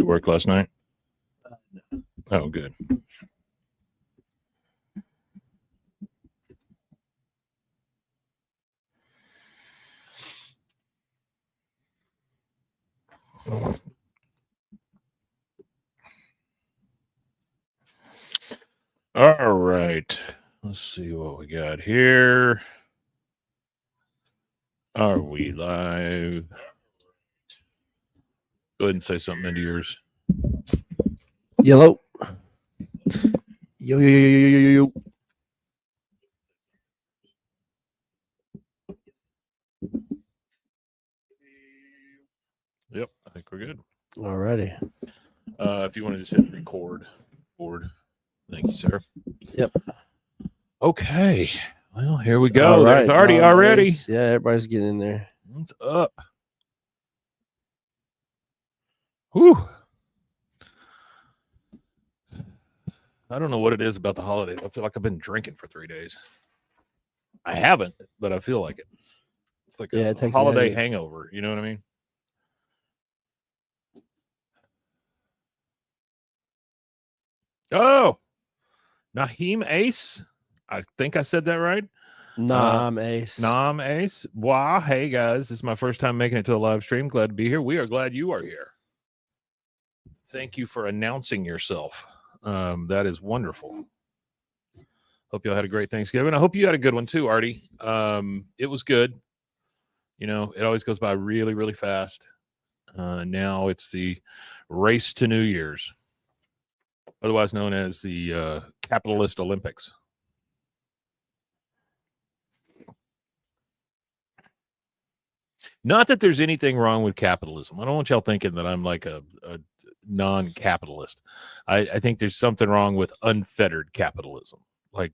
work last night? Oh, good. All right. Let's see what we got here. Are we live? Go ahead and say something into yours. Yellow. Yo, yo, yo, yo, yo, yo, yo. Yep, I think we're good. Alrighty. If you want to just hit record board. Thank you, sir. Yep. Okay. Well, here we go. All There's right, Artie already. nice. Yeah, everybody's getting in there. What's up? Whew. I don't know what it is about the holidays. I feel like I've been drinking for 3 days. I haven't, but I feel like it. It's like Yeah, it a takes a holiday headache. hangover. You know what I mean? Oh, Naheem Ace. I think I said that right. Nah, I'm Ace. Nam Ace. Wow. Hey, guys. This is my first time making it to a live stream. Glad to be here. We are glad you are here. Thank you for announcing yourself. That is wonderful. Hope y'all had a great Thanksgiving. I hope you had a good one too, Artie. It was good. You know, it always goes by really, really fast. Now it's the race to New Year's, otherwise known as the Capitalist Olympics. Not that there's anything wrong with capitalism. I don't want y'all thinking that I'm like a non-capitalist. I think there's something wrong with unfettered capitalism, like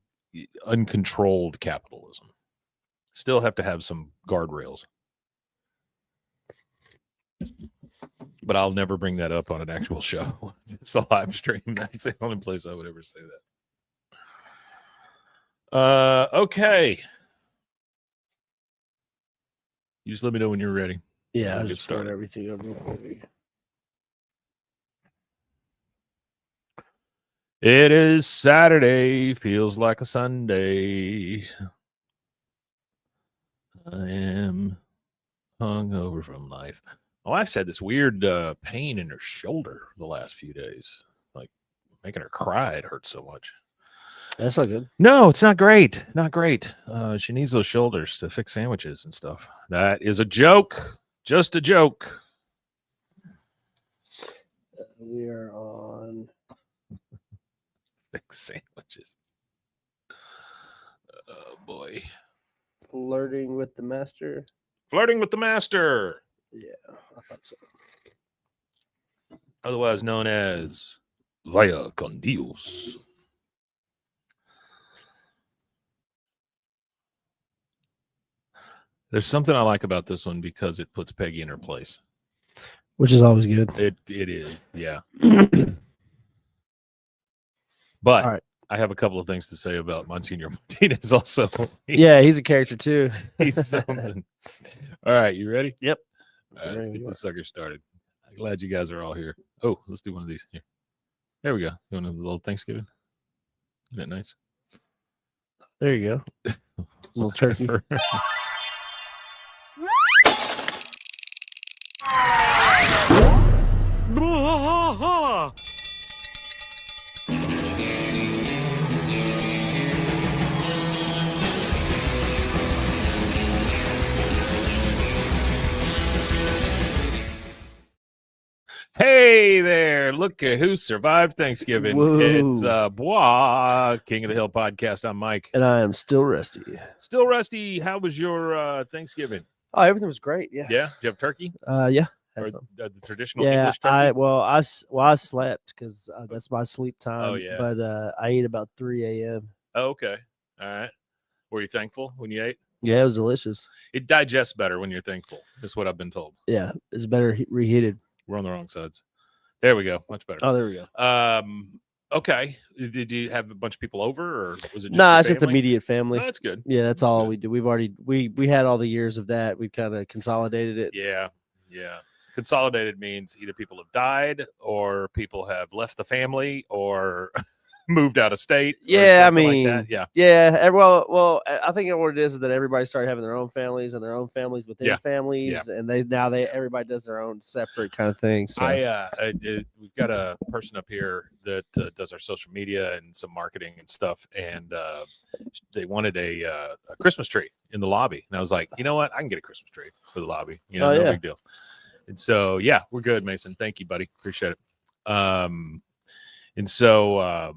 uncontrolled capitalism. Still have to have some guardrails. But I'll never bring that up on an actual show. It's a live stream. That's the only place I would ever say that. Okay. You just let me know when you're ready. Yeah, We'll I'll get just start started. everything up real quick. It is Saturday. Feels like a Sunday. I am hungover from life. My wife's had this weird pain in her shoulder the last few days, like making her cry. It hurts so much. That's not good. No, it's not great. Not great. She needs those shoulders to fix sandwiches and stuff. That is a joke. Just a joke. We are on. Fix sandwiches. Oh, boy. Flirting with the master. Flirting with the master. Yeah, I thought so. Otherwise known as Vaya con Dios. There's something I like about this one because it puts Peggy in her place. Which is always good. It is, yeah. But All right. I have a couple of things to say about Monsignor Martinez also. Yeah, he's a character too. He's something. All right, you ready? Yep. All right, let's get this sucker started. I'm glad you guys are all here. Oh, let's do one of these here. There we go. You want a little Thanksgiving? Isn't that nice? There you go. Little turkey. Hey there, look at who survived Thanksgiving. Whoa. It's Bois, King of the Hill podcast. I'm Mike. And I am still rusty. Still rusty. How was your Thanksgiving? Oh, everything was great. Yeah. Yeah? Did you have turkey? Yeah. Or the traditional Yeah, English turkey? I slept because that's my sleep time. Oh, yeah. But I ate about 3 a.m. Oh, okay. All right. Were you thankful when you ate? Yeah, it was delicious. It digests better when you're thankful. That's what I've been told. Yeah, it's better reheated. We're on the wrong sides. There we go. Much better. Oh, there we go. Okay. Did you have a bunch of people over, or was it just Nah, your it's just family? immediate family. Oh, that's good. Yeah, that's all good. we do. We've already we had all the years of that. We've kind of consolidated it. Yeah. Yeah. Consolidated means either people have died or people have left the family or moved out of state. Yeah, I something mean, like that. Yeah. yeah. Well, I think what it is that everybody started having their own families and their own families within families, and everybody does their own separate kind of thing. So we've got a person up here that does our social media and some marketing and stuff, and they wanted a Christmas tree in the lobby, and I was like, you know what, I can get a Christmas tree for the lobby. No big deal. And so we're good, Mason. Thank you, buddy. Appreciate it. And so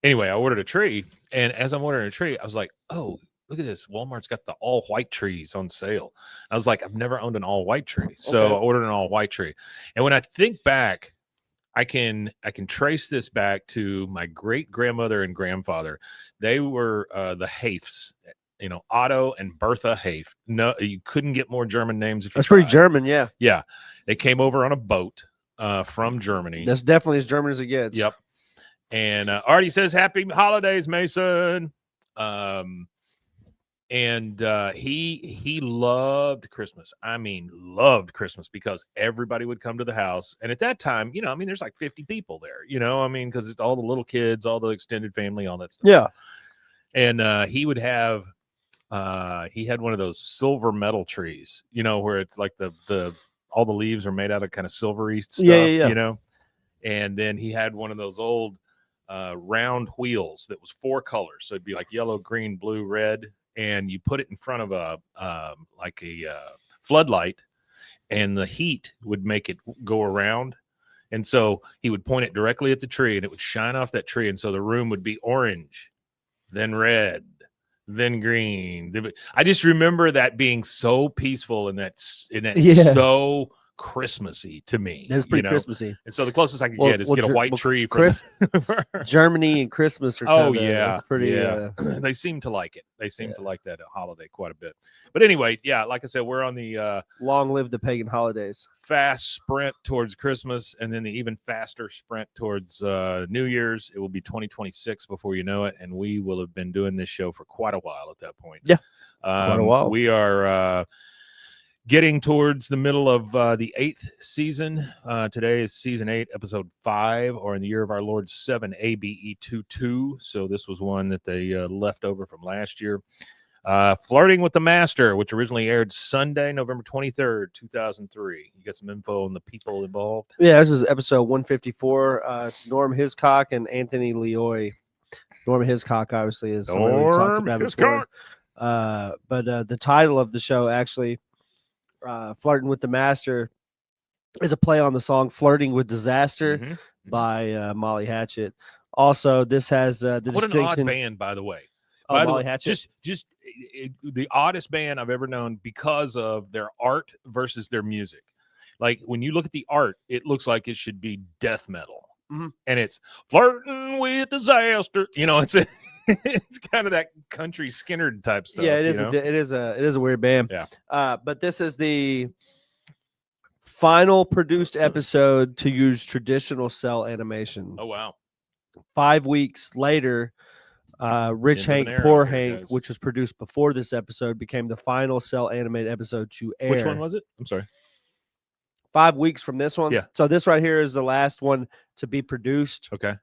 anyway, I ordered a tree, and as I'm ordering a tree, I was like, oh, look at this. Walmart's got the all white trees on sale. I was like, I've never owned an all white tree. So I ordered an all white tree. And when I think back, I can trace this back to my great grandmother and grandfather. They were the Haifs, Otto and Bertha Haif. No, you couldn't get more German names. If you That's tried. pretty German. Yeah. Yeah. They came over on a boat from Germany. That's definitely as German as it gets. Yep. And Artie says, happy holidays, Mason. And he loved Christmas. I mean, loved Christmas because everybody would come to the house. And at that time, there's like 50 people there, because it's all the little kids, all the extended family, all that stuff. Yeah. And he would have, he had one of those silver metal trees, where it's like all the leaves are made out of kind of silvery stuff, And then he had one of those old round wheels that was 4 colors. So it'd be like yellow, green, blue, red. And you put it in front of a floodlight, and the heat would make it go around. And so he would point it directly at the tree, and it would shine off that tree. And so the room would be orange, then red, then green. I just remember that being so peaceful and so Christmassy to me. It's pretty Christmassy. And so the closest I could get is get a white tree from Germany and Christmas. They seem to like it. They seem to like that holiday quite a bit. But anyway, like I said, we're on the long live the pagan holidays. Fast sprint towards Christmas, and then the even faster sprint towards New Year's. It will be 2026 before you know it, and we will have been doing this show for quite a while at that point. Yeah, quite a while. We are getting towards the middle of the 8th season. Today is season 8, episode 5, or in the year of our Lord 7, ABE 22. So this was one that they left over from last year. Flirting with the Master, which originally aired Sunday, November 23rd, 2003. You got some info on the people involved? Yeah, this is episode 154. It's Norm Hiscock and Anthony Leoy. Norm Hiscock, obviously, is somebody we talked about before. But the title of the show, actually, Flirting with the Master, is a play on the song Flirting with Disaster by Molly Hatchet. Also, this has the distinction. What an odd band, by the way. Molly Hatchet. Just the oddest band I've ever known because of their art versus their music. Like when you look at the art, it looks like it should be death metal, and it's flirting with disaster. It's kind of that country Skinner type stuff. Yeah, it is. It is a weird band. Yeah. But this is the final produced episode to use traditional cell animation. Oh wow! 5 weeks later. Rich Hank, Poor Hank, which was produced before this episode, became the final cell animated episode to air. Which one was it? I'm sorry. 5 weeks from this one. Yeah. So this right here is the last one to be produced. Okay.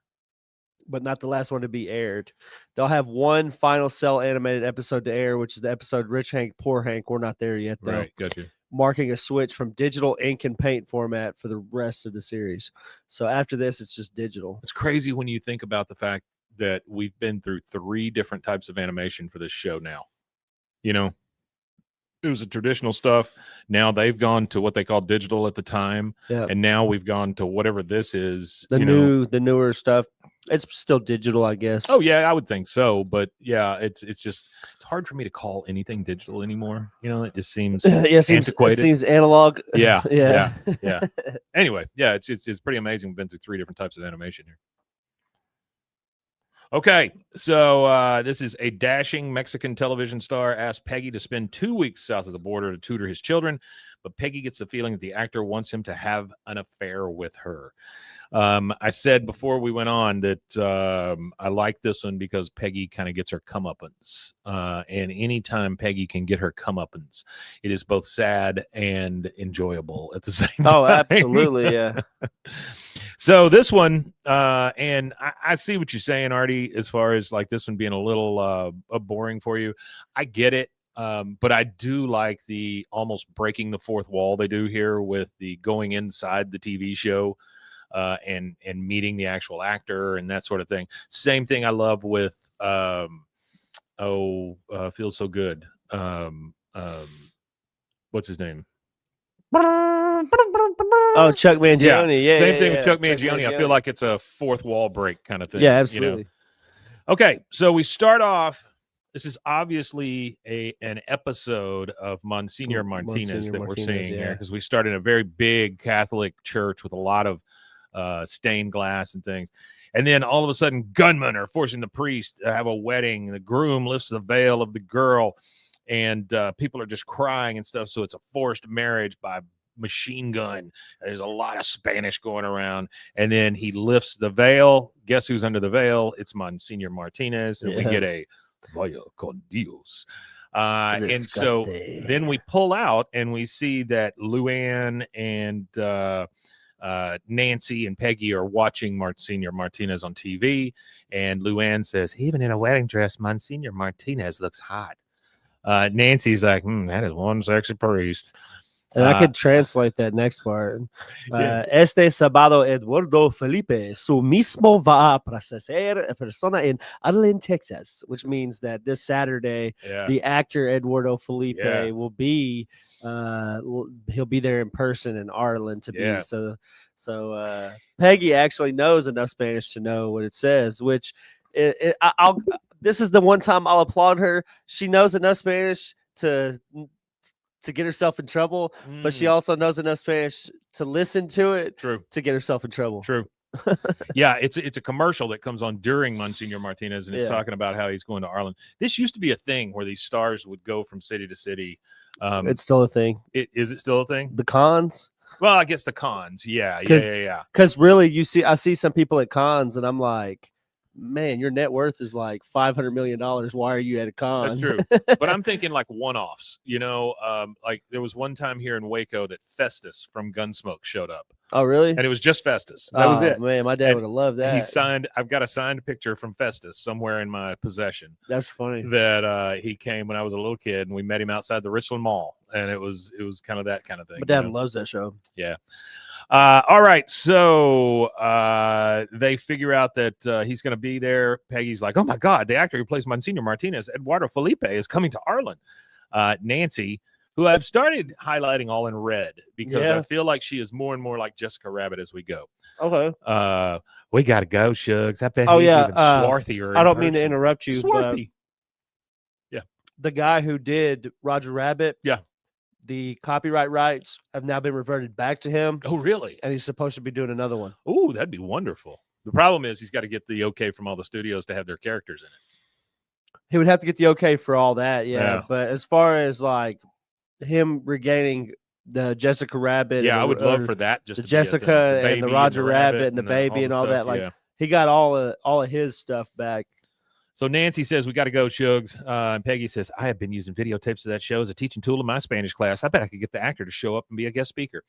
But not the last one to be aired. They'll have one final cell animated episode to air, which is the episode Rich Hank, Poor Hank. We're not there yet, though. Right. Got you. Marking a switch from digital ink and paint format for the rest of the series. So after this, it's just digital. It's crazy when you think about the fact that we've been through 3 different types of animation for this show now. It was the traditional stuff. Now they've gone to what they call digital at the time. Yeah. And now we've gone to whatever this is. The newer stuff. It's still digital, I guess. Oh yeah, I would think so. But yeah, it's hard for me to call anything digital anymore. It just seems antiquated. It seems analog. Yeah. Yeah. Anyway, yeah, it's pretty amazing. We've been through 3 different types of animation here. Okay, so this is a dashing Mexican television star asked Peggy to spend 2 weeks south of the border to tutor his children, but Peggy gets the feeling that the actor wants him to have an affair with her. I said before we went on that I like this one because Peggy kind of gets her comeuppance. And anytime Peggy can get her comeuppance, it is both sad and enjoyable at the same time. Oh, absolutely, yeah. So this one, and I see what you're saying, Artie, as far as like this one being a little boring for you. I get it. But I do like the almost breaking the fourth wall they do here with the going inside the TV show and meeting the actual actor and that sort of thing. Same thing I love with Feels So Good. What's his name? Oh, Chuck Mangione. Yeah, same thing yeah, with Chuck Mangione. I feel like it's a fourth wall break kind of thing. Yeah, absolutely. You know? Okay, so we start off. This is obviously an episode of Monsignor Martinez that we're seeing here, because we start in a very big Catholic church with a lot of stained glass and things. And then all of a sudden, gunmen are forcing the priest to have a wedding. The groom lifts the veil of the girl, and people are just crying and stuff. So it's a forced marriage by machine gun. There's a lot of Spanish going around. And then he lifts the veil. Guess who's under the veil? It's Monsignor Martinez. And we get a Vaya con Dios. And so then we pull out and we see that Luann and Nancy and Peggy are watching Monsignor Martinez on TV. And Luann says, even in a wedding dress, Monsignor Martinez looks hot. Nancy's like, that is one sexy priest. And I could translate that next part. Este sábado Eduardo Felipe su mismo va a procesar persona en Arlen, Texas, which means that this Saturday, the actor Eduardo Felipe will be, he'll be there in person in Arlen to be. So Peggy actually knows enough Spanish to know what it says, which this is the one time I'll applaud her. She knows enough Spanish to get herself in trouble, but she also knows enough Spanish to listen to it to get herself in trouble. Yeah, it's a commercial that comes on during Monsignor Martinez, and it's talking about how he's going to Arlen. This used to be a thing where these stars would go from city to city. It's still a thing. Is it still a thing? The cons? Well, I guess the cons. Yeah. Because really, I see some people at cons, and I'm like, man, your net worth is like $500 million. Why are you at a con? That's true. But I'm thinking like one-offs, like there was one time here in Waco that Festus from Gunsmoke showed up. Oh, really? And it was just Festus. That was it. Man, my dad would have loved that. I've got a signed picture from Festus somewhere in my possession. That's funny. That he came when I was a little kid, and we met him outside the Richland Mall. And it was kind of that kind of thing. My dad loves that show. Yeah. All right, so they figure out that he's going to be there. Peggy's like, oh, my God, the actor who plays Monsignor Martinez, Eduardo Felipe, is coming to Arlen. Nancy, who I've started highlighting all in red because I feel like she is more and more like Jessica Rabbit as we go. Okay. We got to go, Shugs. I bet he's even swarthier. I don't mean to interrupt you, Swarthy. But the guy who did Roger Rabbit, the copyright rights have now been reverted back to him. Oh, really? And he's supposed to be doing another one. Oh, that'd be wonderful. The problem is he's got to get the okay from all the studios to have their characters in it. He would have to get the okay for all that, But as far as like him regaining the Jessica Rabbit, I would love for that. Just the Jessica and the Roger Rabbit and the baby and all that. Like he got all of his stuff back. So Nancy says, we got to go, Shugs. And Peggy says, I have been using videotapes of that show as a teaching tool in my Spanish class. I bet I could get the actor to show up and be a guest speaker.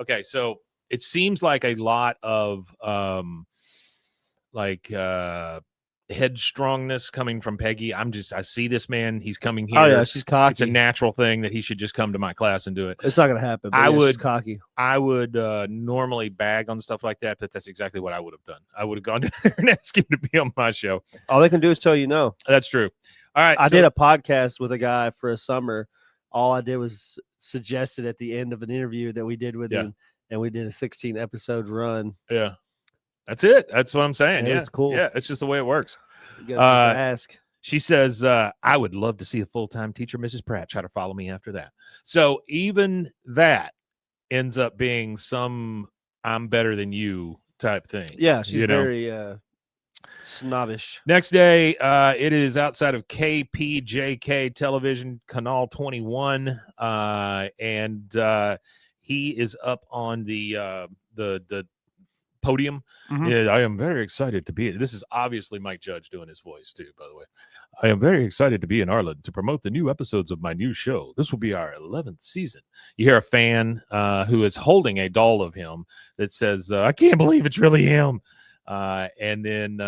Okay, so it seems like a lot of headstrongness coming from Peggy. I see this man. He's coming here. Oh, yeah, she's cocky. It's a natural thing that he should just come to my class and do it. It's not going to happen. She's cocky. I would normally bag on stuff like that, but that's exactly what I would have done. I would have gone there and asked him to be on my show. All they can do is tell you no. That's true. All right. I did a podcast with a guy for a summer. All I did was suggested at the end of an interview that we did with him, and we did a 16-episode run. Yeah. That's it. That's what I'm saying. It's cool. Yeah, it's just the way it works. You gotta ask. She says, I would love to see a full-time teacher, Mrs. Pratt, try to follow me after that. So even that ends up being some I'm better than you type thing. Yeah, she's very snobbish. Next day, it is outside of KPJK Television, Canal 21, and he is up on the podium. Mhm. Yeah, I am very excited to be. This is obviously Mike Judge doing his voice too, by the way. I am very excited to be in Arlen to promote the new episodes of my new show. This will be our 11th season. You hear a fan who is holding a doll of him that says, I can't believe it's really him. And then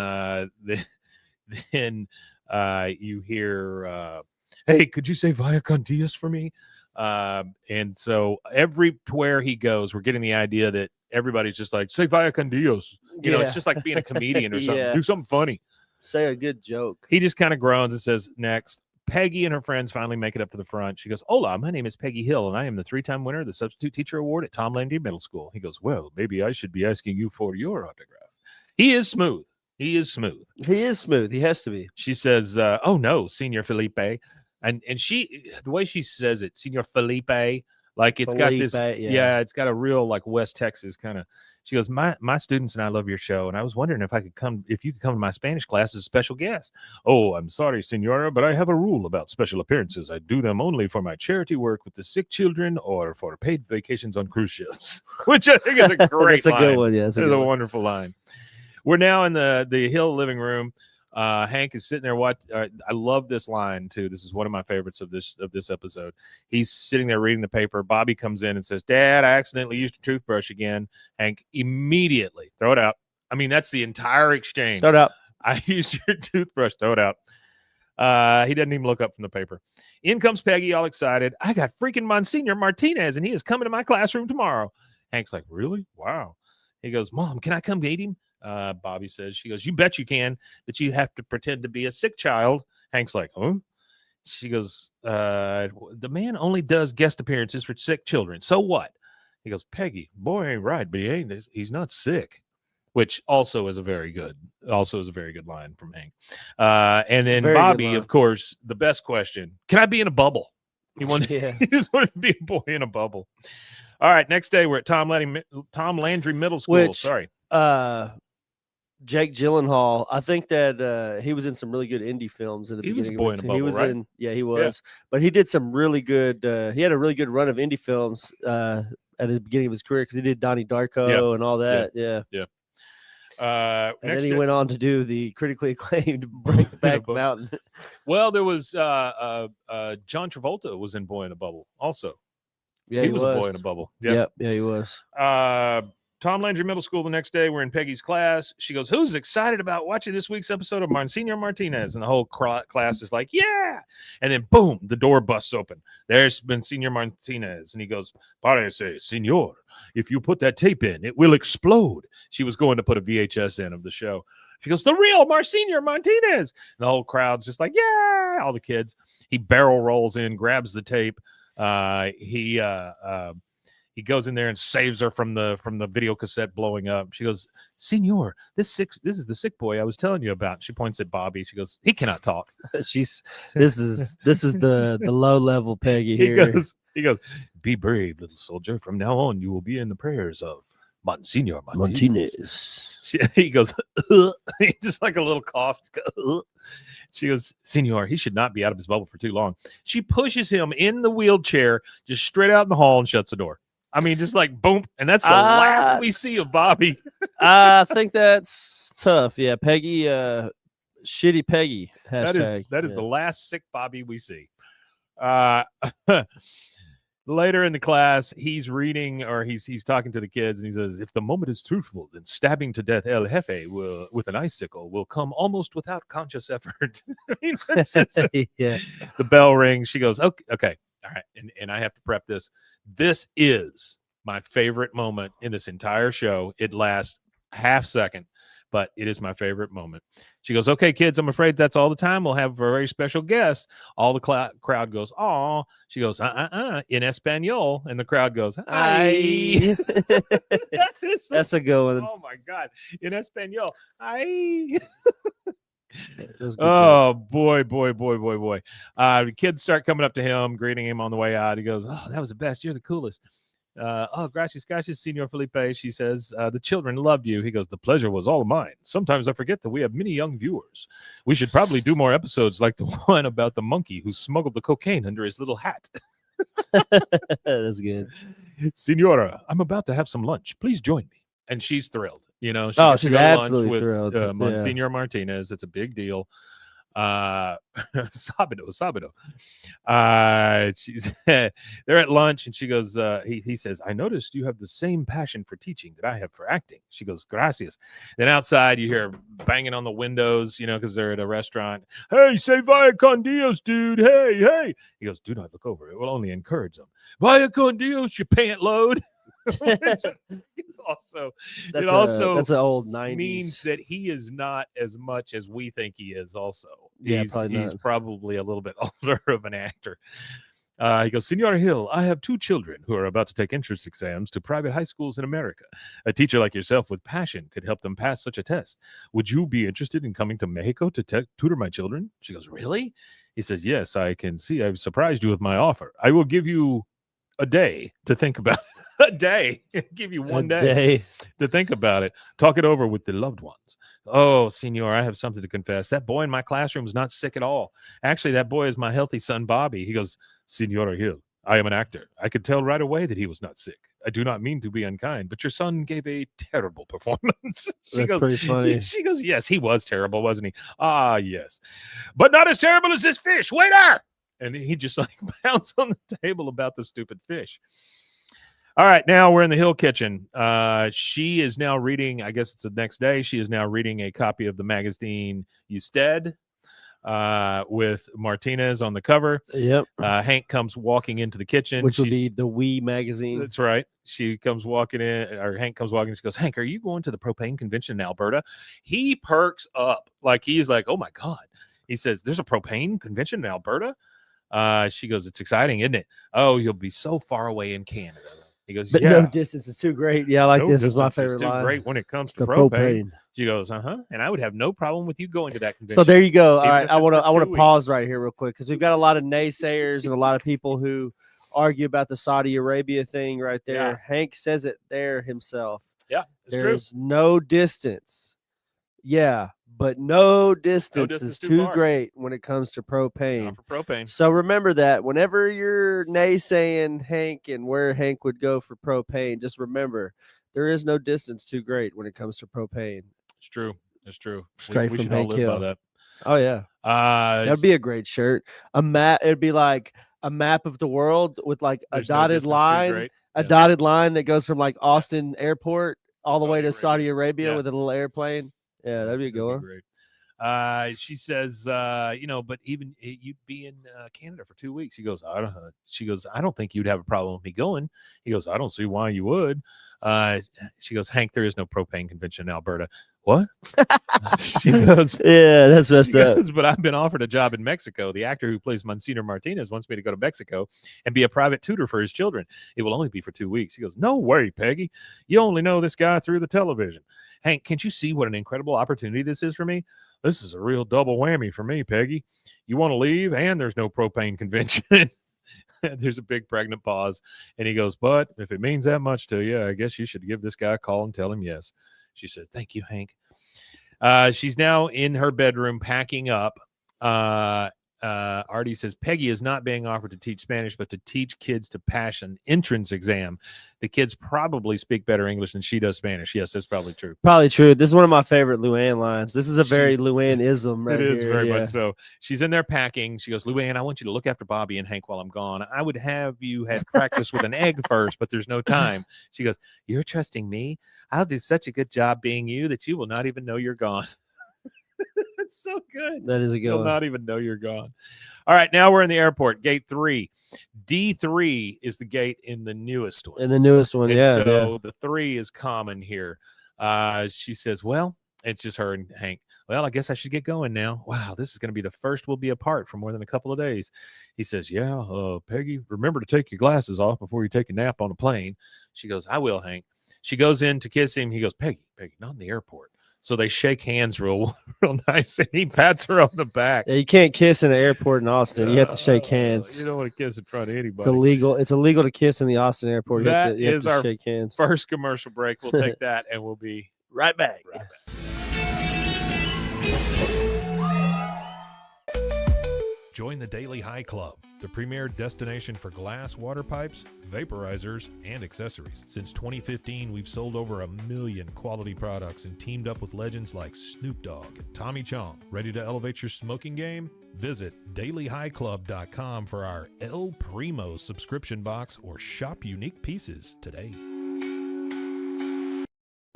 you hear, hey, could you say Via con Dios for me? And so everywhere he goes, we're getting the idea that everybody's just like, say Via con Dios. You know, it's just like being a comedian or something. Do something funny. Say a good joke. He just kind of groans and says, next. Peggy and her friends finally make it up to the front. She goes, hola, my name is Peggy Hill, and I am the 3-time winner of the Substitute Teacher Award at Tom Landry Middle School. He goes, well, maybe I should be asking you for your autograph. He is smooth. He is smooth. He is smooth. He has to be. She says, oh, no, Senor Felipe. And she, the way she says it, Senor Felipe, like it's got this, it's got a real like West Texas kind of. She goes, my students and I love your show, and I was wondering if you could come to my Spanish class as a special guest. Oh, I'm sorry, Senora, but I have a rule about special appearances. I do them only for my charity work with the sick children or for paid vacations on cruise ships, which I think is a great That's a good one. Yeah, it's a wonderful line. We're now in the Hill living room. Hank is sitting there watching. I love this line too. This is one of my favorites of this episode. He's sitting there reading the paper. Bobby comes in and says, Dad, I accidentally used your toothbrush again. Hank immediately throw it out. I mean, that's the entire exchange. Throw it out. I used your toothbrush. Throw it out. He doesn't even look up from the paper. In comes Peggy, all excited. I got freaking Monsignor Martinez, and he is coming to my classroom tomorrow. Hank's like, really? Wow. He goes, Mom, can I come meet him? Bobby says, she goes, you bet you can, but you have to pretend to be a sick child. Hank's like, huh? She goes, the man only does guest appearances for sick children. So what? He goes, Peggy, boy ain't right, but he's not sick, which also is a very good line from Hank. And then very Bobby, of course, the best question, can I be in a bubble? He just wanted to be a boy in a bubble. All right, next day we're at Tom Landry Middle School. Jake Gyllenhaal, I think that he was in some really good indie films at the beginning. He was a boy in a bubble, right? He was. Yeah. But he did some really good. He had a really good run of indie films at the beginning of his career because he did Donnie Darko and all that. Yeah. And then he went on to do the critically acclaimed Breakback Mountain. Well, there was John Travolta was in Boy in a Bubble also. Yeah, he was a boy in a bubble. Yeah, he was. Tom Landry Middle School the next day. We're in Peggy's class. She goes, who's excited about watching this week's episode of Monsignor Martinez? And the whole class is like, yeah. And then, boom, the door busts open. There's Monsignor Martinez. And he goes, parece, senor, if you put that tape in, it will explode. She was going to put a VHS in of the show. She goes, the real Monsignor Martinez. And the whole crowd's just like, yeah, all the kids. He barrel rolls in, grabs the tape. He goes in there and saves her from the video cassette blowing up. She goes, Senor, this is the sick boy I was telling you about. She points at Bobby. She goes, he cannot talk. This is the low level Peggy here. He goes, be brave, little soldier. From now on, you will be in the prayers of Monsignor Martinez. He goes, just like a little cough. She goes, Senor, he should not be out of his bubble for too long. She pushes him in the wheelchair, just straight out in the hall and shuts the door. I mean, just like boom. And that's the last we see of Bobby. I think that's tough. Yeah, Peggy, shitty Peggy. Hashtag. That is the last sick Bobby we see. Later in the class, he's reading or he's talking to the kids and he says, if the moment is truthful, then stabbing to death El Jefe with an icicle will come almost without conscious effort. I mean, the bell rings. She goes, okay. All right. And I have to prep this. This is my favorite moment in this entire show. It lasts half second, but it is my favorite moment. She goes, okay, kids, I'm afraid that's all the time. We'll have a very special guest. All the crowd goes, aw. She goes, in Espanol. And the crowd goes, ay. That's a good one. Oh, my God. In Espanol. Ay. Oh, boy. The kids start coming up to him, greeting him on the way out. He goes, oh, that was the best. You're the coolest. Oh, gracias, Senor Felipe. She says, the children loved you. He goes, the pleasure was all mine. Sometimes I forget that we have many young viewers. We should probably do more episodes like the one about the monkey who smuggled the cocaine under his little hat. That's good. Senora, I'm about to have some lunch. Please join me. And she's thrilled. You know, she Oh, gets to she's go to lunch absolutely with thrilled. Yeah. Monsignor Martinez. It's a big deal. Sabado. She's they're at lunch and she goes, he says, I noticed you have the same passion for teaching that I have for acting. She goes, gracias. Then outside you hear banging on the windows, you know, because they're at a restaurant. Hey, say vaya con Dios, dude. Hey. He goes, do not look over. It will only encourage them. Vaya con Dios, you pant load. It's also that's an old 90s. means that he is not as much as we think he is. Also, Yeah, he's probably a little bit older of an actor. He goes, Senor Hill, I have 2 children who are about to take entrance exams to private high schools in America. A teacher like yourself with passion could help them pass such a test. Would you be interested in coming to Mexico to tutor my children? She goes, really? He says, yes, I can see I've surprised you with my offer. I will give you a day to think about it. A day. Give you one day to think about it. Talk it over with the loved ones. Oh, senor, I have something to confess. That boy in my classroom is not sick at all. Actually, that boy is my healthy son, Bobby. He goes, Senor Hill, I am an actor. I could tell right away that he was not sick. I do not mean to be unkind, but your son gave a terrible performance. That's pretty funny. She goes, yes, he was terrible, wasn't he? Ah, yes. But not as terrible as this fish. Waiter! And he just like pounds on the table about the stupid fish. All right, now we're in the Hill kitchen. She is now reading, I guess it's the next day, she is now reading a copy of the magazine Usted with Martinez on the cover. Yep. Hank comes walking into the kitchen. Which will be the Wii magazine. That's right. She comes walking in, or Hank comes walking in. She goes, Hank, are you going to the propane convention in Alberta? He perks up. Like he's like, oh my God. He says, there's a propane convention in Alberta? She goes, it's exciting, isn't it? Oh, you'll be so far away in Canada. He goes, but yeah. No distance is too great. Yeah, I like No this is my distance favorite too line. great when it comes to propane. She goes, and I would have no problem with you going to that convention. So there you go. All right, I want to weeks. pause right here real quick because we've got a lot of naysayers and a lot of people who argue about the Saudi Arabia thing right there. Yeah. Hank says it there himself. Yeah, there's no distance. Yeah, but no distance is too great when it comes to propane. Not for propane. So remember that whenever you're naysaying Hank and where Hank would go for propane, just remember there is no distance too great when it comes to propane. It's true. It's true. Straight we from should all Hank live Hill. by that. Oh yeah. That'd be a great shirt. A map. It'd be like a map of the world with like There's a dotted line, dotted line that goes from like Austin Airport all the way to Saudi Arabia with a little airplane. Yeah, that'd be a good one. Great. She says, but even you'd be in Canada for 2 weeks. He goes, she goes, I don't think you'd have a problem with me going. He goes, I don't see why you would. She goes, Hank, there is no propane convention in Alberta. What? She goes, yeah, that's messed up. But I've been offered a job in Mexico. The actor who plays Monsignor Martinez wants me to go to Mexico and be a private tutor for his children. It will only be for 2 weeks. He goes, no way, Peggy. You only know this guy through the television. Hank, can't you see what an incredible opportunity this is for me? This is a real double whammy for me, Peggy. You want to leave, and there's no propane convention. There's a big pregnant pause, and he goes, but if it means that much to you, I guess you should give this guy a call and tell him yes. She says, thank you, Hank. She's now in her bedroom packing up. Artie says, Peggy is not being offered to teach Spanish, but to teach kids to pass an entrance exam. The kids probably speak better English than she does Spanish. Yes, that's probably true. Probably true. This is one of my favorite Luann lines. This is a very Luann-ism right here. It is very much so. She's in there packing. She goes, Luann, I want you to look after Bobby and Hank while I'm gone. I would have you had practice with an egg first, but there's no time. She goes, you're trusting me? I'll do such a good job being you that you will not even know you're gone. That's so good. That is a good one. You'll not even know you're gone. All right, now we're in the airport, gate 3. D3 is the gate in the newest one. In the newest one, yeah. So the 3 is common here. She says, well, it's just her and Hank. Well, I guess I should get going now. Wow, this is going to be the first we'll be apart for more than a couple of days. He says, yeah, Peggy, remember to take your glasses off before you take a nap on a plane. She goes, I will, Hank. She goes in to kiss him. He goes, Peggy, not in the airport. So they shake hands real nice, and he pats her on the back. Yeah, you can't kiss in an airport in Austin. You have to shake hands. You don't want to kiss in front of anybody. It's illegal. It's illegal to kiss in the Austin airport. You have to shake hands. First commercial break. We'll take that, and we'll be right back. Join the Daily High Club, the premier destination for glass water pipes, vaporizers, and accessories. Since 2015, we've sold over 1 million quality products and teamed up with legends like Snoop Dogg and Tommy Chong. Ready to elevate your smoking game? Visit dailyhighclub.com for our El Primo subscription box or shop unique pieces today.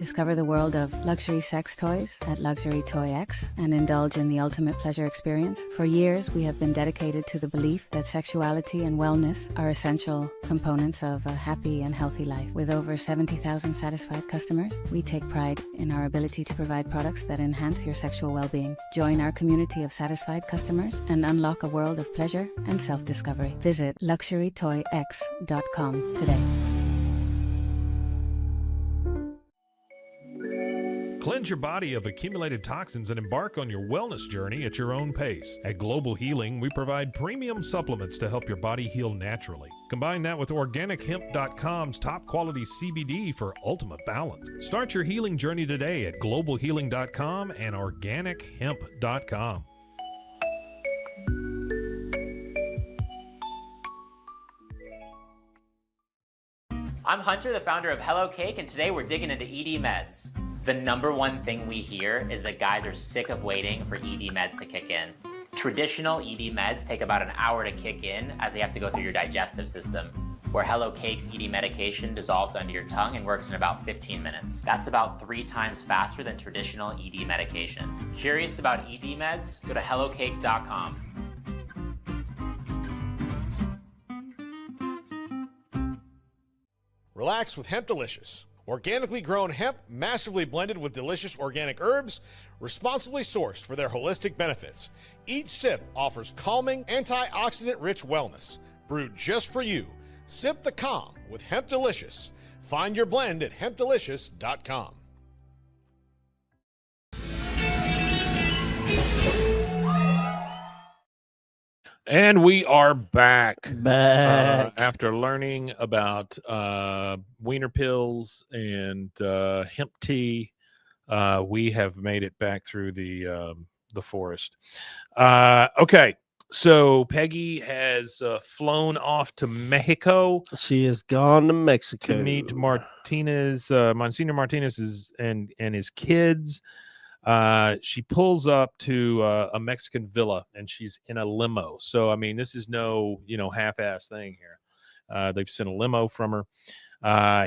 Discover the world of luxury sex toys at Luxury Toy X and indulge in the ultimate pleasure experience. For years, we have been dedicated to the belief that sexuality and wellness are essential components of a happy and healthy life. With over 70,000 satisfied customers, we take pride in our ability to provide products that enhance your sexual well-being. Join our community of satisfied customers and unlock a world of pleasure and self-discovery. Visit luxurytoyx.com today. Cleanse your body of accumulated toxins and embark on your wellness journey at your own pace. At Global Healing, we provide premium supplements to help your body heal naturally. Combine that with OrganicHemp.com's top quality CBD for ultimate balance. Start your healing journey today at GlobalHealing.com and OrganicHemp.com. I'm Hunter, the founder of Hello Cake, and today we're digging into ED meds. The number one thing we hear is that guys are sick of waiting for ED meds to kick in. Traditional ED meds take about an hour to kick in as they have to go through your digestive system, where Hello Cake's ED medication dissolves under your tongue and works in about 15 minutes. That's about 3 times faster than traditional ED medication. Curious about ED meds? Go to hellocake.com. Relax with Hemp Delicious. Organically grown hemp, massively blended with delicious organic herbs, responsibly sourced for their holistic benefits. Each sip offers calming, antioxidant-rich wellness. Brewed just for you. Sip the calm with Hemp Delicious. Find your blend at hempdelicious.com. And we are back. After After learning about wiener pills and hemp tea, we have made it back through the forest. Okay, so Peggy has flown off to Mexico. she has gone to Mexico To meet Martinez, Monsignor Martinez and his kids. She pulls up to a Mexican villa and she's in a limo. So, I mean, this is no, half-ass thing here. They've sent a limo from her.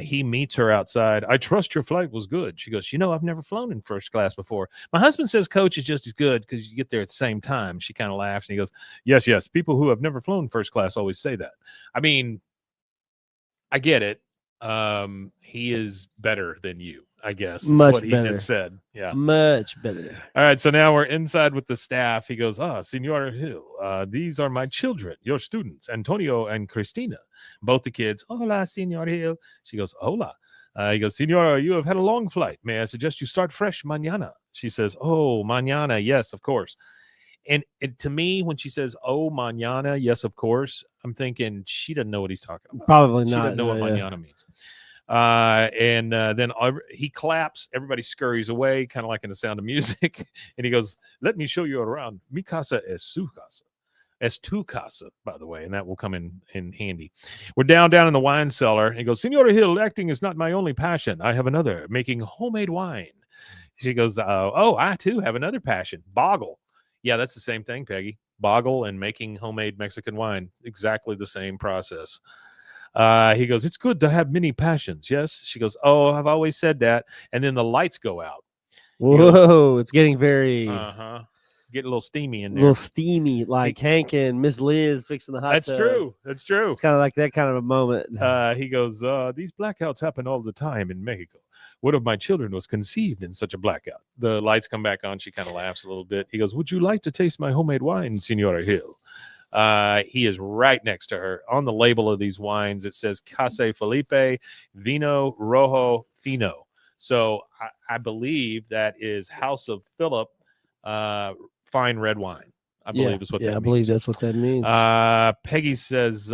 He meets her outside. I trust your flight was good. She goes, I've never flown in first class before. My husband says coach is just as good because you get there at the same time. She kind of laughs and he goes, yes. People who have never flown first class always say that. I mean, I get it. He is better than you, I guess. Much what he better. just said. Yeah. Much better. All right. So now we're inside with the staff. He goes, Senora Hill, these are my children, your students, Antonio and Cristina. Both the kids. Hola, Senora Hill. She goes, hola. He goes, Senora, you have had a long flight. May I suggest you start fresh mañana? She says, oh, mañana. Yes, of course. And to me, when she says, oh, mañana, yes, of course, I'm thinking she doesn't know what he's talking about. Probably She not. doesn't know what mañana means. Then he claps. Everybody scurries away, kind of like in the Sound of Music. And he goes, let me show you around. Mi casa es su casa. Es tu casa, by the way, and that will come in handy. We're down in the wine cellar. He goes, Senora Hill, acting is not my only passion. I have another, making homemade wine. She goes, I too have another passion, boggle. Yeah, that's the same thing, Peggy. Boggle and making homemade Mexican wine. Exactly the same process. He goes, it's good to have many passions. Yes. She goes, oh, I've always said that. And then the lights go out. Whoa, it's getting very Getting a little steamy in a there. little steamy, like Hank and Miss Liz fixing the hot That's tub. true. That's true. It's kind of like that kind of a moment. He goes, these blackouts happen all the time in Mexico. One of my children was conceived in such a blackout. The lights come back on. She kind of laughs a little bit. He goes, would you like to taste my homemade wine, Senora Hill? He is right next to her. On the label of these wines, it says Casa Felipe Vino Rojo Fino. So I believe that is House of Philip fine red wine. I believe is what that means. I believe that's what that means. Peggy says,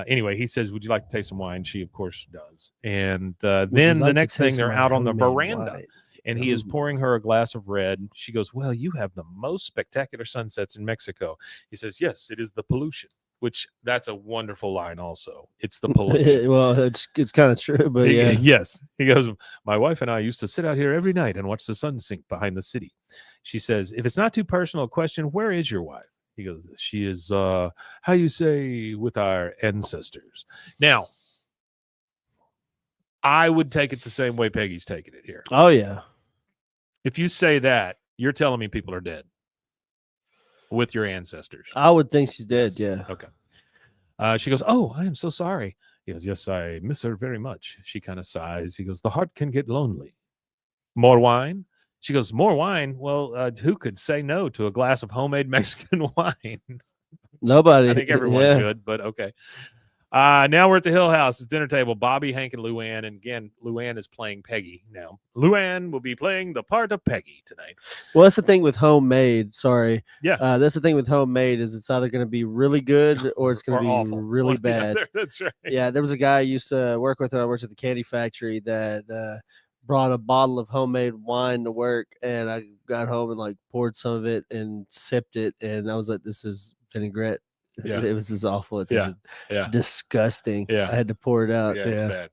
anyway, he says, would you like to taste some wine? She, of course, does. And then the next thing, they're out on the veranda. and he is pouring her a glass of red. She goes, well, you have the most spectacular sunsets in Mexico. He says, yes, it is the pollution, which that's a wonderful line also. It's the pollution. Well, it's kind of true, but yeah. Yes. He goes, my wife and I used to sit out here every night and watch the sun sink behind the city. She says, if it's not too personal a question, where is your wife? He goes, she is, how you say, with our ancestors. Now, I would take it the same way Peggy's taking it here. Oh, yeah. If you say that, you're telling me people are dead with your ancestors. I would think she's dead, yeah. Okay. She goes, oh, I am so sorry. He goes, yes, I miss her very much. She kind of sighs. He goes, the heart can get lonely. More wine? She goes, more wine? Well, who could say no to a glass of homemade Mexican wine? Nobody. I think everyone could, but okay. Now we're at the Hill House. It's dinner table. Bobby, Hank, and Luann. And again, Luann is playing Peggy now. Luann will be playing the part of Peggy tonight. Well, that's the thing with homemade. Sorry. Yeah. That's the thing with homemade is it's either going to be really good or it's going to be awful. really bad. That's right. Yeah. There was a guy I used to work with when I worked at the candy factory that brought a bottle of homemade wine to work, and I got home and like poured some of it and sipped it, and I was like, this is vinaigrette. Yeah. It was just awful. It's just disgusting. Yeah. I had to pour it out. Yeah, it's bad.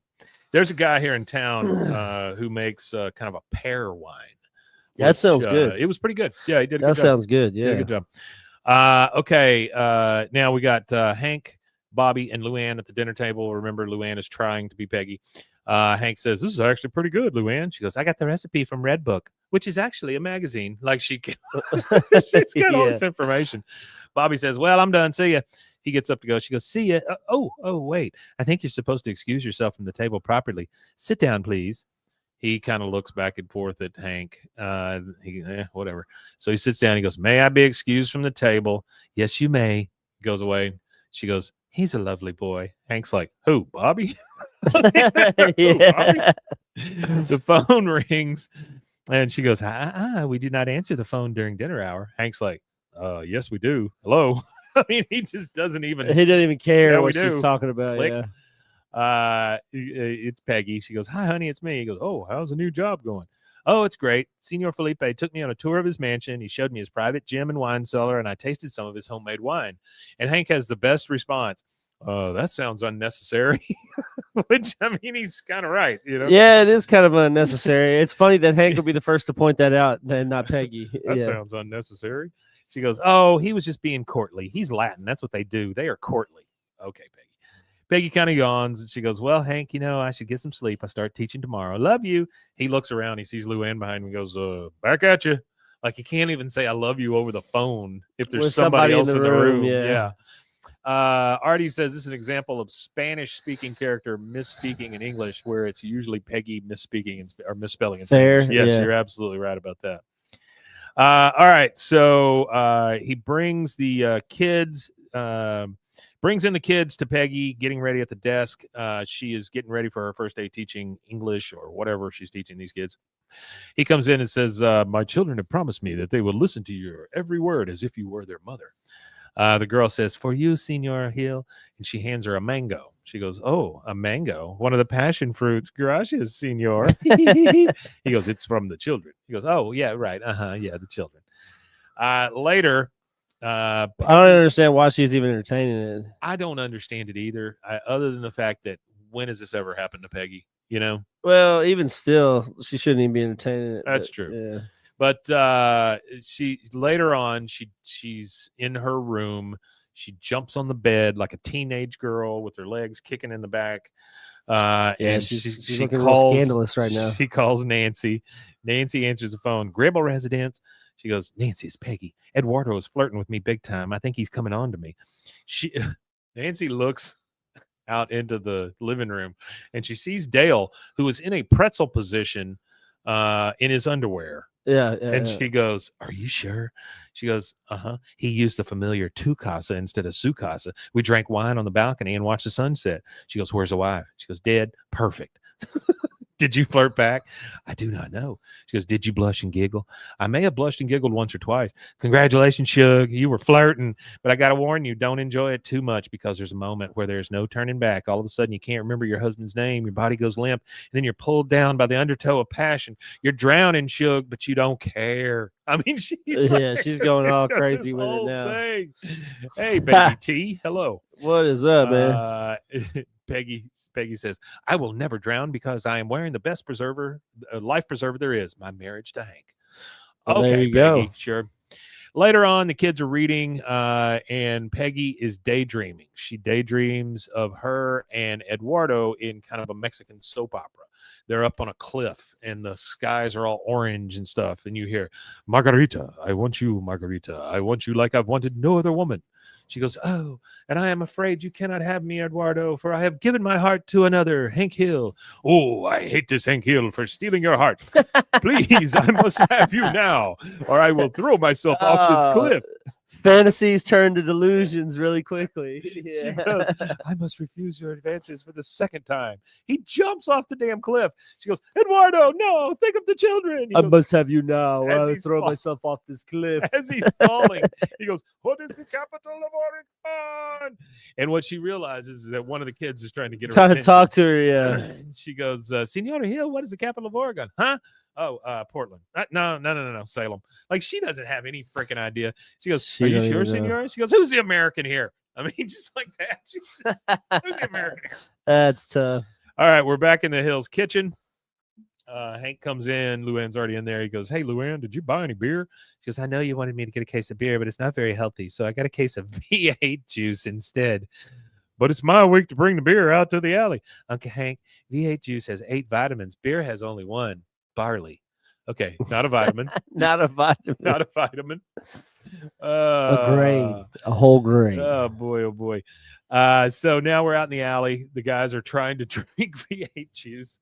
There's a guy here in town who makes kind of a pear wine. That sounds good. It was pretty good. Yeah, he did a good That job. sounds good. Yeah. Did a good job. Okay. Now we got Hank, Bobby, and Luann at the dinner table. Remember, Luann is trying to be Peggy. Hank says, this is actually pretty good, Luann. She goes, I got the recipe from Red Book, which is actually a magazine. Like she's got all this information. Bobby says, well, I'm done. See ya. He gets up to go. She goes, see ya. Oh, wait. I think you're supposed to excuse yourself from the table properly. Sit down, please. He kind of looks back and forth at Hank. Whatever. So he sits down. He goes, may I be excused from the table? Yes, you may. He goes away. She goes, he's a lovely boy. Hank's like, who, Bobby? Yeah. The phone rings and she goes, we do not answer the phone during dinner hour. Hank's like, yes, we do. Hello. I mean, he just doesn't even. He doesn't even care what do. she's talking about. Click. Yeah. It's Peggy. She goes, hi, honey, it's me. He goes, oh, how's the new job going? Oh, it's great. Senor Felipe took me on a tour of his mansion. He showed me his private gym and wine cellar, and I tasted some of his homemade wine. And Hank has the best response. That sounds unnecessary. Which, I mean, he's kind of right, you know? Yeah, it is kind of unnecessary. It's funny that Hank will be the first to point that out and not Peggy. That sounds unnecessary. She goes, oh, he was just being courtly. He's Latin. That's what they do. They are courtly. Okay, Peggy. Peggy kind of yawns and she goes, well, Hank, I should get some sleep. I start teaching tomorrow. Love you. He looks around. He sees Luann behind him and goes, back at you. Like he can't even say I love you over the phone if there's somebody else in the room. Yeah. Artie says this is an example of Spanish-speaking character misspeaking in English, where it's usually Peggy misspeaking or misspelling in Fair. Spanish. Yes, you're absolutely right about that. All right, so he brings the kids, brings in the kids to Peggy, getting ready at the desk. She is getting ready for her first day teaching English or whatever she's teaching these kids. He comes in and says, my children have promised me that they will listen to your every word as if you were their mother. The girl says, for you, Senor Hill, and she hands her a mango. She goes, oh, a mango, one of the passion fruits. Gracias, Senor. He goes, it's from the children. He goes, oh, yeah, right. Yeah, the children. Later, I don't understand why she's even entertaining it. I don't understand it either, other than the fact that when has this ever happened to Peggy? Well, even still, she shouldn't even be entertaining it. That's true. Yeah. But she later on, she's in her room. She jumps on the bed like a teenage girl with her legs kicking in the back. And she's she looking calls, real scandalous right now. She calls Nancy. Nancy answers the phone. Gribble residence. She goes, Nancy, it's Peggy. Eduardo is flirting with me big time. I think he's coming on to me. Nancy looks out into the living room and she sees Dale, who is in a pretzel position in his underwear. Yeah. She goes, are you sure? She goes, he used the familiar tu casa instead of su casa. We drank wine on the balcony and watched the sunset. She goes, where's the wife? She goes, dead. Perfect. Did you flirt back? I do not know. She goes, did you blush and giggle? I may have blushed and giggled once or twice. Congratulations, Shug. You were flirting, but I got to warn you, don't enjoy it too much because there's a moment where there's no turning back. All of a sudden, you can't remember your husband's name. Your body goes limp, and then you're pulled down by the undertow of passion. You're drowning, Shug, but you don't care. I mean, she's going all this crazy with it whole now. thing. Hey, baby T. Hello. What is up, man? Peggy says, I will never drown because I am wearing the best life preserver there is, my marriage to Hank. Well, Okay, there you Peggy, go. sure. Later on, the kids are reading, and Peggy is daydreaming. She daydreams of her and Eduardo in kind of a Mexican soap opera. They're up on a cliff, and the skies are all orange and stuff. And you hear, Margarita, I want you, Margarita. I want you like I've wanted no other woman. She goes, oh, and I am afraid you cannot have me, Eduardo, for I have given my heart to another, Hank Hill. Oh, I hate this Hank Hill for stealing your heart. Please, I must have you now, or I will throw myself off this cliff. Fantasies turn to delusions really quickly. She goes, I must refuse your advances for the second time. He jumps off the damn cliff. She goes, Eduardo, no, think of the children. He I goes, must have you now, or I will he's throw fall- myself off this cliff. As he's falling, he goes, what is the capital of Oregon? And what she realizes is that one of the kids is trying to get her Trying to attention. talk to her, yeah. And she goes, Senora Hill, what is the capital of Oregon? Huh? Oh, Portland. No, Salem. Like, she doesn't have any freaking idea. She goes, are you sure, Senora? She goes, who's the American here? I mean, just like that. She says, who's the American here? That's tough. All right, we're back in the Hills kitchen. Hank comes in. Luann's already in there. He goes, hey, Luann, did you buy any beer? She goes, I know you wanted me to get a case of beer, but it's not very healthy, so I got a case of V8 juice instead. But it's my week to bring the beer out to the alley. Uncle Hank, V8 juice has 8 vitamins. Beer has only 1. Barley. Okay, not a vitamin. Not a vitamin. Not a vitamin. A grain. A whole grain. Oh, boy. So now we're out in the alley. The guys are trying to drink V8 juice.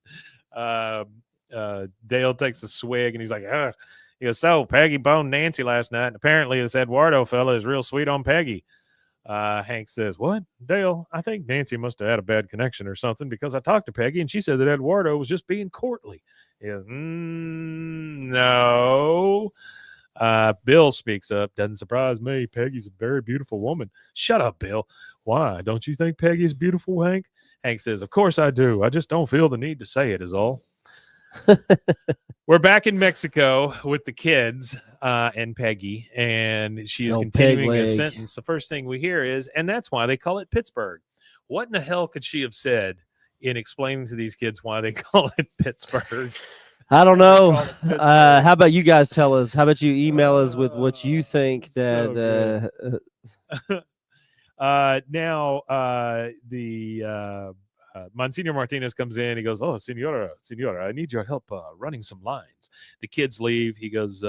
Dale takes a swig, and he's like, ugh. He goes, so Peggy boned Nancy last night, and apparently this Eduardo fella is real sweet on Peggy. Hank says, what? Dale, I think Nancy must have had a bad connection or something because I talked to Peggy and she said that Eduardo was just being courtly. He goes, no. Bill speaks up. Doesn't surprise me. Peggy's a very beautiful woman. Shut up, Bill. Why? Don't you think Peggy's beautiful, Hank? Hank says, of course I do. I just don't feel the need to say it is all. We're back in Mexico with the kids and Peggy, and she is continuing a sentence. The first thing we hear is, and that's why they call it Pittsburgh. What in the hell could she have said in explaining to these kids why they call it Pittsburgh? I don't know. How about you guys tell us? How about you email us with what you think that Monsignor Martinez comes in. He goes, oh, Senora, I need your help running some lines. The kids leave. He goes,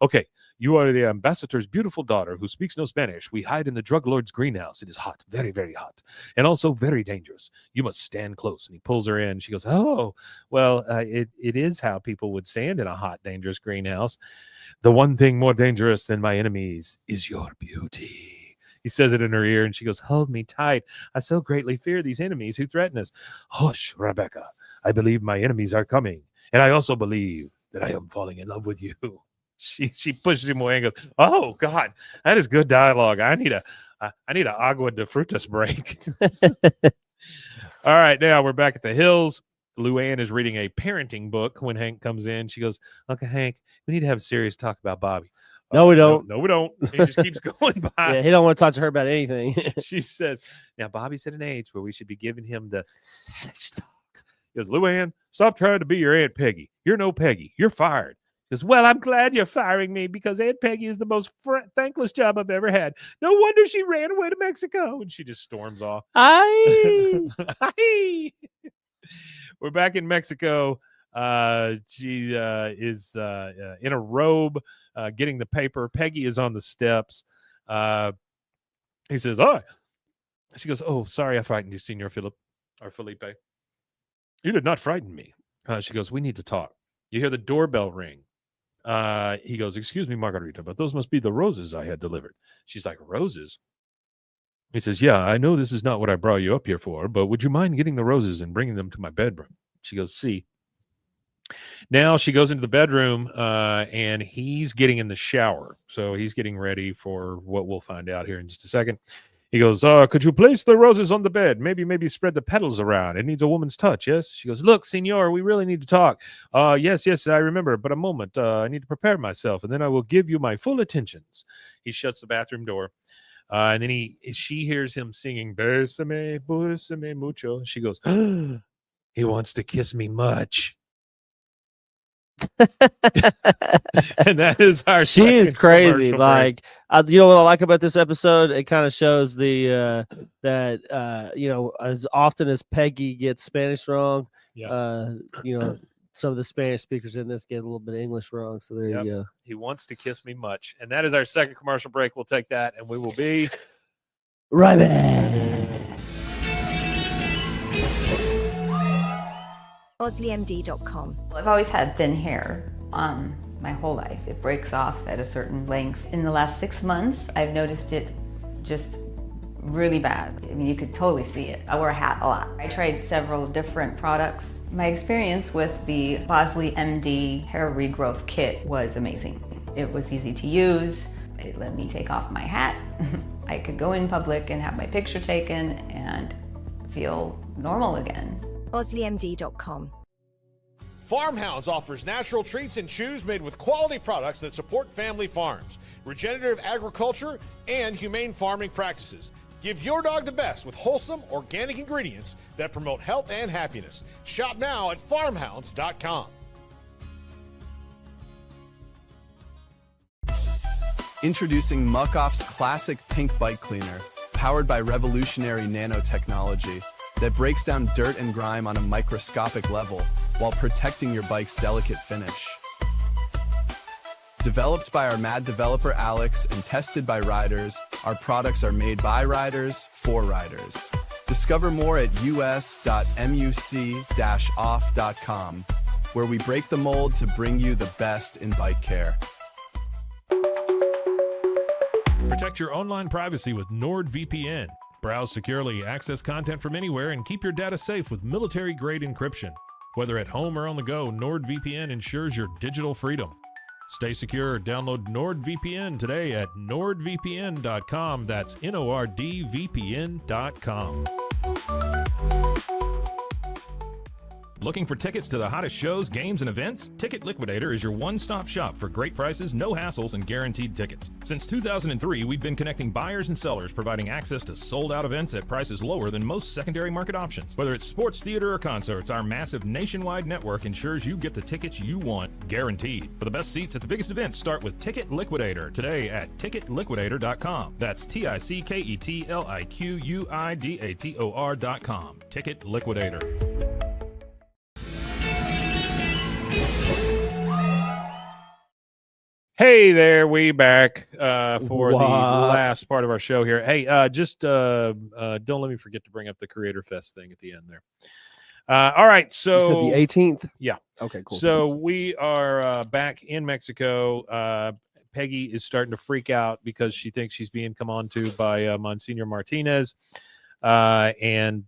okay, you are the ambassador's beautiful daughter who speaks no Spanish. We hide in the drug lord's greenhouse. It is hot, very, very hot, and also very dangerous. You must stand close. And he pulls her in. She goes, oh, well, it is how people would stand in a hot, dangerous greenhouse. The one thing more dangerous than my enemies is your beauty. He says it in her ear, and she goes, hold me tight. I so greatly fear these enemies who threaten us. Hush, Rebecca. I believe my enemies are coming, and I also believe that I am falling in love with you. She pushes him away and goes, oh, God, that is good dialogue. I need a agua de frutas break. All right, now we're back at the Hills. Luann is reading a parenting book when Hank comes in. She goes, Uncle Hank, we need to have a serious talk about Bobby. No, we don't. No, we don't. He just keeps going by. Yeah, he don't want to talk to her about anything. She says, now Bobby's at an age where we should be giving him the sex talk. He goes, Luann, stop trying to be your Aunt Peggy. You're no Peggy. You're fired. He goes, well, I'm glad you're firing me because Aunt Peggy is the most thankless job I've ever had. No wonder she ran away to Mexico. And she just storms off. Aye. We're back in Mexico. She is in a robe getting the paper. Peggy is on the steps. He says, oh. She goes, oh, sorry I frightened you, Senor Felipe. You did not frighten me. She goes, we need to talk. You hear the doorbell ring. He goes, excuse me, Margarita, but those must be the roses I had delivered. She's like, roses? He says, yeah, I know this is not what I brought you up here for, but would you mind getting the roses and bringing them to my bedroom? She goes, see. Now she goes into the bedroom, and he's getting in the shower. So he's getting ready for what we'll find out here in just a second. He goes, could you place the roses on the bed? Maybe spread the petals around. It needs a woman's touch, yes? She goes, look, senor, we really need to talk. Yes, I remember, but a moment. I need to prepare myself, and then I will give you my full attentions. He shuts the bathroom door, and then she hears him singing, Bésame mucho. She goes, he wants to kiss me much. And that is our she is crazy. Like, you know what I like about this episode? It kind of shows the that you know, as often as Peggy gets Spanish wrong, you know, some of the Spanish speakers in this get a little bit of English wrong. So there you go. He wants to kiss me much. And that is our second commercial break. We'll take that, and we will be right back. OsleyMD.com. I've always had thin hair my whole life. It breaks off at a certain length. In the last 6 months, I've noticed it just really bad. I mean, you could totally see it. I wear a hat a lot. I tried several different products. My experience with the Bosley MD hair regrowth kit was amazing. It was easy to use. It let me take off my hat. I could go in public and have my picture taken and feel normal again. OsleyMD.com. Farmhounds offers natural treats and chews made with quality products that support family farms, regenerative agriculture, and humane farming practices. Give your dog the best with wholesome, organic ingredients that promote health and happiness. Shop now at farmhounds.com. Introducing Muck Off's classic pink bike cleaner, powered by revolutionary nanotechnology that breaks down dirt and grime on a microscopic level while protecting your bike's delicate finish. Developed by our mad developer Alex and tested by riders, our products are made by riders for riders. Discover more at us.muc-off.com, where we break the mold to bring you the best in bike care. Protect your online privacy with NordVPN. Browse securely, access content from anywhere, and keep your data safe with military-grade encryption. Whether at home or on the go, NordVPN ensures your digital freedom. Stay secure. Download NordVPN today at nordvpn.com. That's NORDVPN.com. Looking for tickets to the hottest shows, games, and events? Ticket Liquidator is your one-stop shop for great prices, no hassles, and guaranteed tickets. Since 2003, we've been connecting buyers and sellers, providing access to sold-out events at prices lower than most secondary market options. Whether it's sports, theater, or concerts, our massive nationwide network ensures you get the tickets you want, guaranteed. For the best seats at the biggest events, start with Ticket Liquidator today at ticketliquidator.com. That's TICKETLIQUIDATOR.com. Ticket Liquidator. Hey there, we back for the last part of our show here. Hey, just don't let me forget to bring up the Creator Fest thing at the end there. All right, so you said the 18th? Yeah. Okay, cool. So we are back in Mexico. Peggy is starting to freak out because she thinks she's being come on to by Monsignor Martinez. And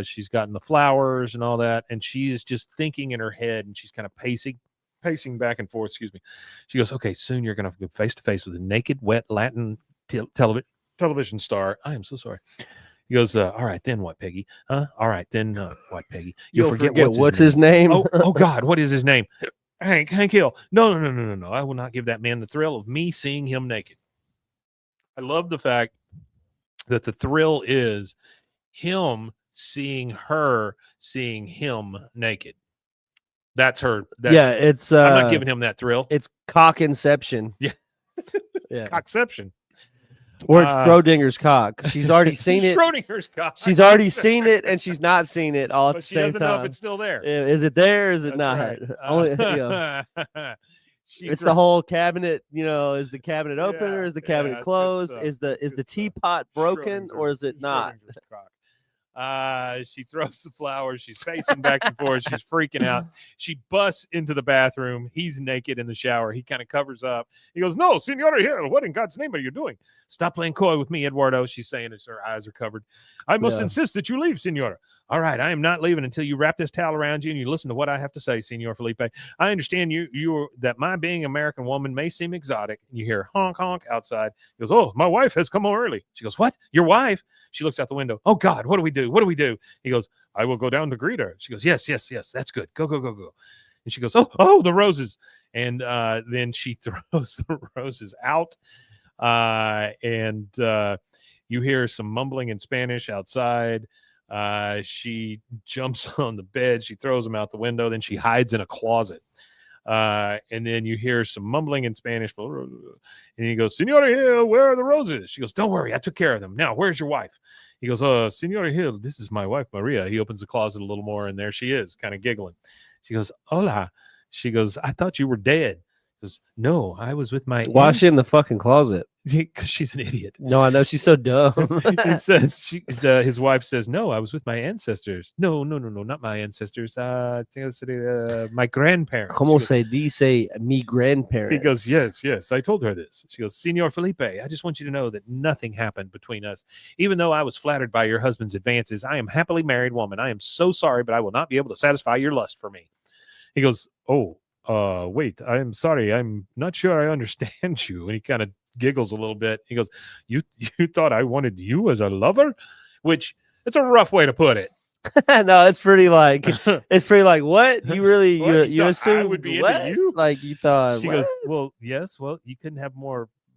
she's gotten the flowers and all that, and she's just thinking in her head, and she's kind of pacing back and forth. Excuse me. She goes, okay, soon you're going to go face to face with a naked, wet Latin television star. I am so sorry. He goes, all right, then what, Peggy? Huh? All right, then what, Peggy? You'll forget what's his name? Oh God, what is his name? Hank Hill. No. I will not give that man the thrill of me seeing him naked. I love the fact that the thrill is him seeing her seeing him naked. That's her. It's I'm not giving him that thrill. It's cock inception. Yeah. Cockception. Or it's Schrodinger's cock. She's already seen it. Schrodinger's cock. She's already seen it, and she's not seen it all at the same time. Know if it's still there. Is it there? Or is it not? Right. Only, it's the whole cabinet. Is the cabinet open or is the cabinet closed? Is the teapot broken or is it not? She throws the flowers. She's pacing back and forth. She's freaking out. She busts into the bathroom. He's naked in the shower. He kind of covers up. He goes, no, Senora here. What in God's name are you doing? Stop playing coy with me, Eduardo. She's saying as her eyes are covered. I must insist that you leave, Senora. All right, I am not leaving until you wrap this towel around you and you listen to what I have to say, Senor Felipe. I understand that my being American woman may seem exotic. And you hear honk, honk outside. He goes, oh, my wife has come home early. She goes, what? Your wife? She looks out the window. Oh, God, what do we do? What do we do? He goes, I will go down to greet her. She goes, yes, that's good. Go. And she goes, oh, the roses. And then she throws the roses out. And you hear some mumbling in Spanish outside. She jumps on the bed. She throws them out the window. Then she hides in a closet. And then you hear some mumbling in Spanish. And he goes, Senora Hill, where are the roses? She goes, don't worry, I took care of them. Now, where's your wife? He goes, Senora Hill, this is my wife, Maria. He opens the closet a little more, and there she is, kind of giggling. She goes, hola. She goes, I thought you were dead. He goes, no, I was with my Why is she in the fucking closet? Because she's an idiot. No, I know, she's so dumb. It says his wife says, no, I was with my ancestors. No, not my ancestors. My grandparents. Como se dice mi grandparents? He goes, yes, I told her this. She goes, Senor Felipe, I just want you to know that nothing happened between us. Even though I was flattered by your husband's advances, I am a happily married woman. I am so sorry, but I will not be able to satisfy your lust for me. He goes, wait, I'm sorry. I'm not sure I understand you. And he kind of giggles a little bit. He goes, you thought I wanted you as a lover? Which, it's a rough way to put it. No, it's pretty like what? You really What, you assumed I would be what? into you? Like you thought She what? goes, well, yes. Well, you couldn't have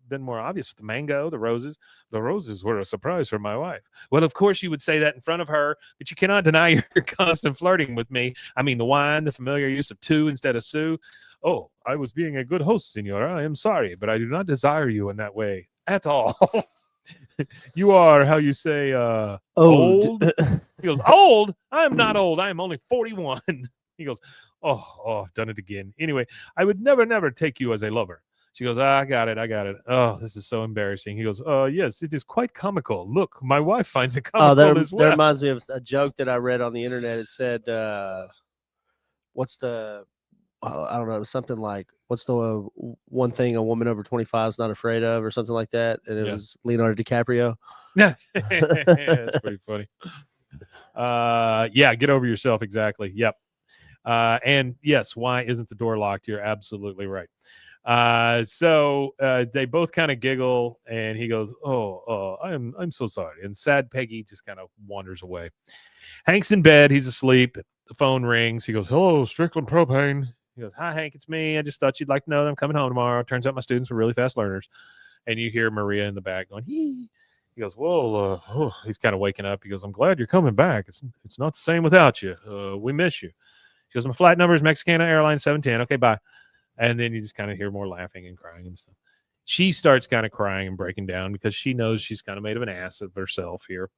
been more obvious with the mango, the roses. The roses were a surprise for my wife. Well, of course you would say that in front of her, but you cannot deny your constant flirting with me. I mean, the wine, the familiar use of tu instead of su. Oh, I was being a good host, Senora. I am sorry, but I do not desire you in that way at all. You are, how you say, old. He goes, old? I am not old. I am only 41. He goes, oh, I've done it again. Anyway, I would never take you as a lover. She goes, I got it. Oh, this is so embarrassing. He goes, yes, it is quite comical. Look, my wife finds it comical as well. That reminds me of a joke that I read on the internet. It said, what's the, I don't know, something like, what's the one thing a woman over 25 is not afraid of, or something like that? And it was Leonardo DiCaprio. Yeah, that's pretty funny. Get over yourself. Exactly. Yep. And yes, why isn't the door locked? You're absolutely right. So they both kind of giggle, and he goes, I'm so sorry. And sad Peggy just kind of wanders away. Hank's in bed. He's asleep. The phone rings. He goes, hello, Strickland Propane. He goes, hi, Hank, it's me. I just thought you'd like to know that I'm coming home tomorrow. Turns out my students were really fast learners. And you hear Maria in the back going, hee. He goes, well, he's kind of waking up. He goes, I'm glad you're coming back. It's not the same without you. We miss you. She goes, my flight number is Mexicana Airlines 710. Okay, bye. And then you just kind of hear more laughing and crying and stuff. She starts kind of crying and breaking down because she knows she's kind of made of an ass of herself here.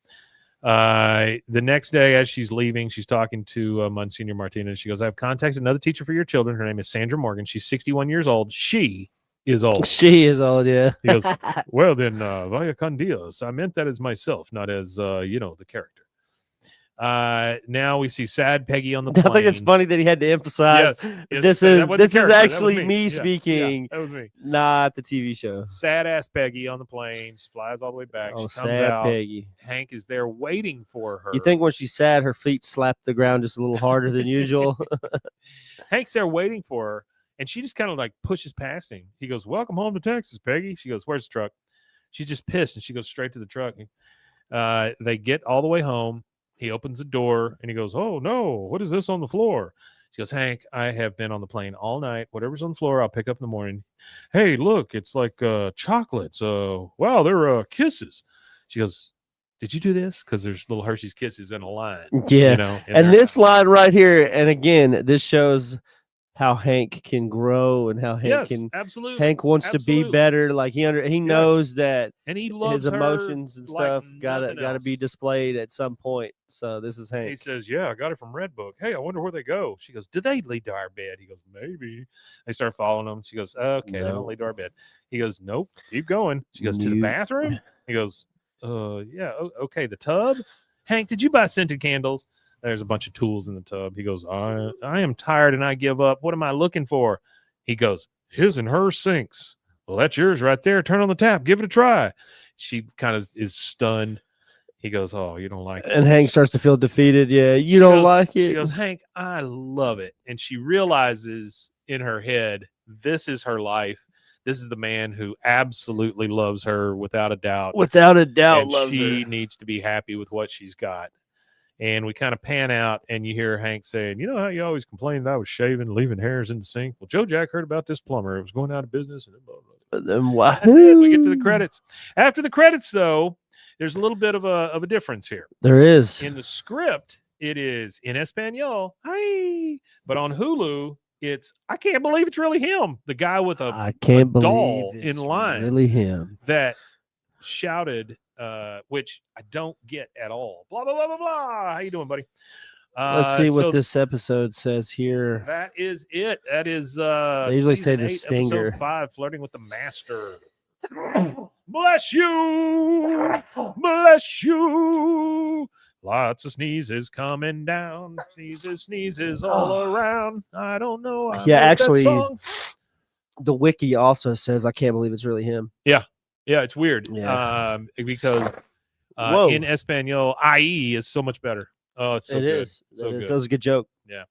The next day, as she's leaving, she's talking to Monsignor Martinez. She goes, I've contacted another teacher for your children. Her name is Sandra Morgan. She's 61 years old. She is old. She is old, yeah. He goes, well, then, vaya con Dios. I meant that as myself, not as, the character. Now we see sad Peggy on the plane. I think it's funny that he had to emphasize this is actually me speaking. That was me. Not the TV show. Sad ass Peggy on the plane. She flies all the way back. Oh, she comes sad out. Peggy. Hank is there waiting for her. You think when she's sad, her feet slap the ground just a little harder than usual? Hank's there waiting for her, and she just kind of like pushes past him. He goes, welcome home to Texas, Peggy. She goes, where's the truck? She's just pissed, and she goes straight to the truck. They get all the way home. He opens the door and he goes, oh, no, what is this on the floor? She goes, Hank, I have been on the plane all night. Whatever's on the floor, I'll pick up in the morning. Hey, look, it's like chocolates. Wow, they're kisses. She goes, did you do this? Because there's little Hershey's Kisses in a line. Yeah. And this line right here, and again, this shows how Hank can grow and how Hank Hank wants to be better. Like he knows that, and he loves his emotions and like stuff gotta be displayed at some point. So this is Hank. He says, yeah, I got it from Redbook. Hey, I wonder where they go. She goes, did they lead to our bed? He goes, maybe. They start following them. She goes, okay, they don't lead to our bed. He goes, nope, keep going. She goes, to the bathroom? He goes, yeah, okay, the tub? Hank, did you buy scented candles? There's a bunch of tools in the tub. He goes, I am tired and I give up. What am I looking for? He goes, his and her sinks. Well, that's yours right there. Turn on the tap. Give it a try. She kind of is stunned. He goes, "Oh, you don't like it." And Hank starts to feel defeated. Yeah, you She don't goes- like it. She goes, "Hank, I love it." And she realizes in her head, this is her life. This is the man who absolutely loves her without a doubt. Without a doubt, And loves she her. needs to be happy with what she's got. And we kind of pan out, and you hear Hank saying, "You know how you always complained I was shaving, leaving hairs in the sink? Well, Joe Jack heard about this plumber. It was going out of business." And blah, blah, blah. But then why? That's it. We get to the credits. After the credits, though, there's a little bit of a difference here. There is. In the script, it is in Espanol, hi, but on Hulu, it's I can't believe it's really him, the guy with I can't believe doll it's in line really him. that shouted, which I don't get at all. Blah blah blah blah blah. How you doing, buddy? Let's see what so this episode says here. That is it. That is They usually say season the 8, stinger. episode 5, flirting with the master. Bless you. Bless you. Lots of sneezes coming down. Sneezes all around. I don't know. I Yeah, wrote that actually, song. the wiki also says I can't believe it's really him. Yeah, it's weird. Yeah. Because Whoa. in Espanol, IE is so much better. Oh, it's so It good. is. So good. That was a good joke. Yeah.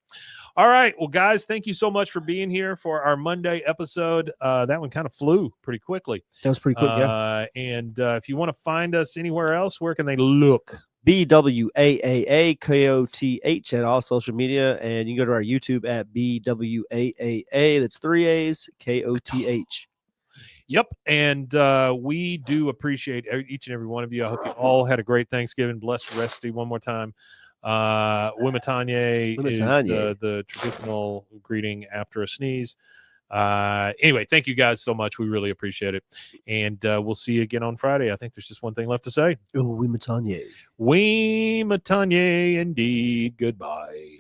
All right. Well, guys, thank you so much for being here for our Monday episode. That one kind of flew pretty quickly. That was pretty quick, yeah. And if you want to find us anywhere else, where can they look? BWAAAKOTH at all social media. And you can go to our YouTube at BWAAA. That's 3 A's, KOTH. Yep. And we do appreciate each and every one of you. I hope you all had a great Thanksgiving. Blessed Resty one more time. Wimitanye is the traditional greeting after a sneeze. Anyway, thank you guys so much. We really appreciate it. And we'll see you again on Friday. I think there's just one thing left to say. Oh, Wimitanye. Wimitanye indeed. Goodbye.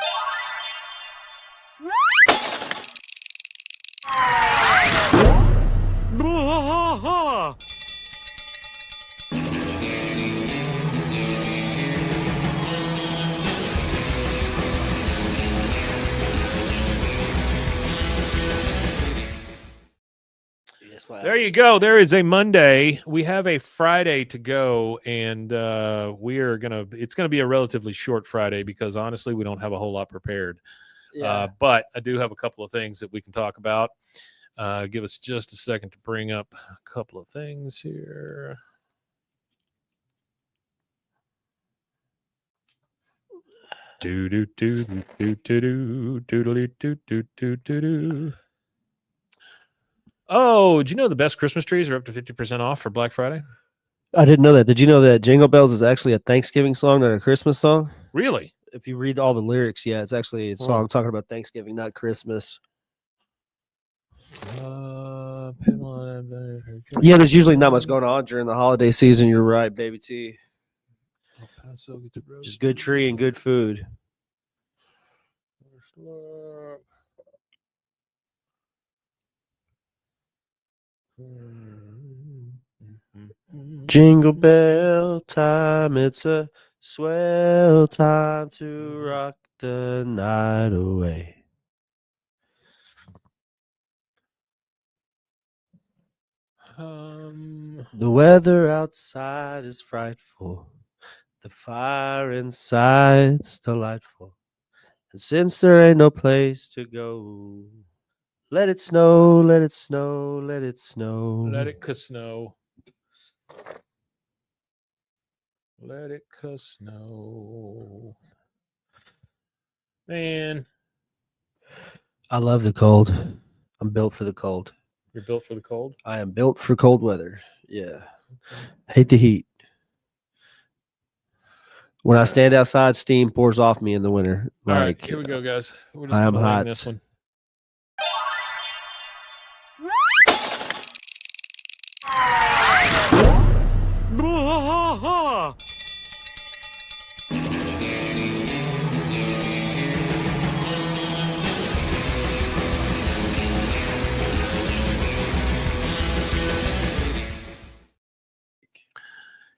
There you go. There is a Monday. We have a Friday to go, and it's gonna be a relatively short Friday because honestly, we don't have a whole lot prepared. Yeah. But I do have a couple of things that we can talk about. Give us just a second to bring up a couple of things here. Do do do do do do doodly do do do do do. Oh, did you know the best Christmas trees are up to 50% off for Black Friday? I didn't know that. Did you know that Jingle Bells is actually a Thanksgiving song, not a Christmas song? Really? If you read all the lyrics, yeah, it's actually a song talking about Thanksgiving, not Christmas. Yeah, there's usually not much going on during the holiday season. You're right, baby T. Just good tree and good food. Jingle bell time, it's a swell time to rock the night away. The weather outside is frightful. The fire inside's delightful. And since there ain't no place to go, let it snow, let it snow, let it snow. Let it snow. Let it snow. Man. I love the cold. I'm built for the cold. You're built for the cold? I am built for cold weather. Yeah. Hate the heat. When I stand outside, steam pours off me in the winter. All right, here we go, guys. We're just I am gonna hot. this one.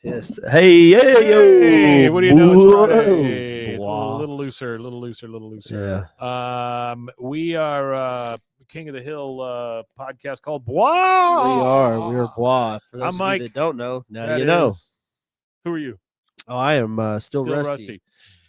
Yes. Hey, Hey, what are you doing? Whoa. Friday? It's a Wow. little looser. Yeah. We are King of the Hill podcast called Bois. We are Bois. For those I'm of Mike. you that don't know, now That you know. is- Who are you? Oh, I am still rusty.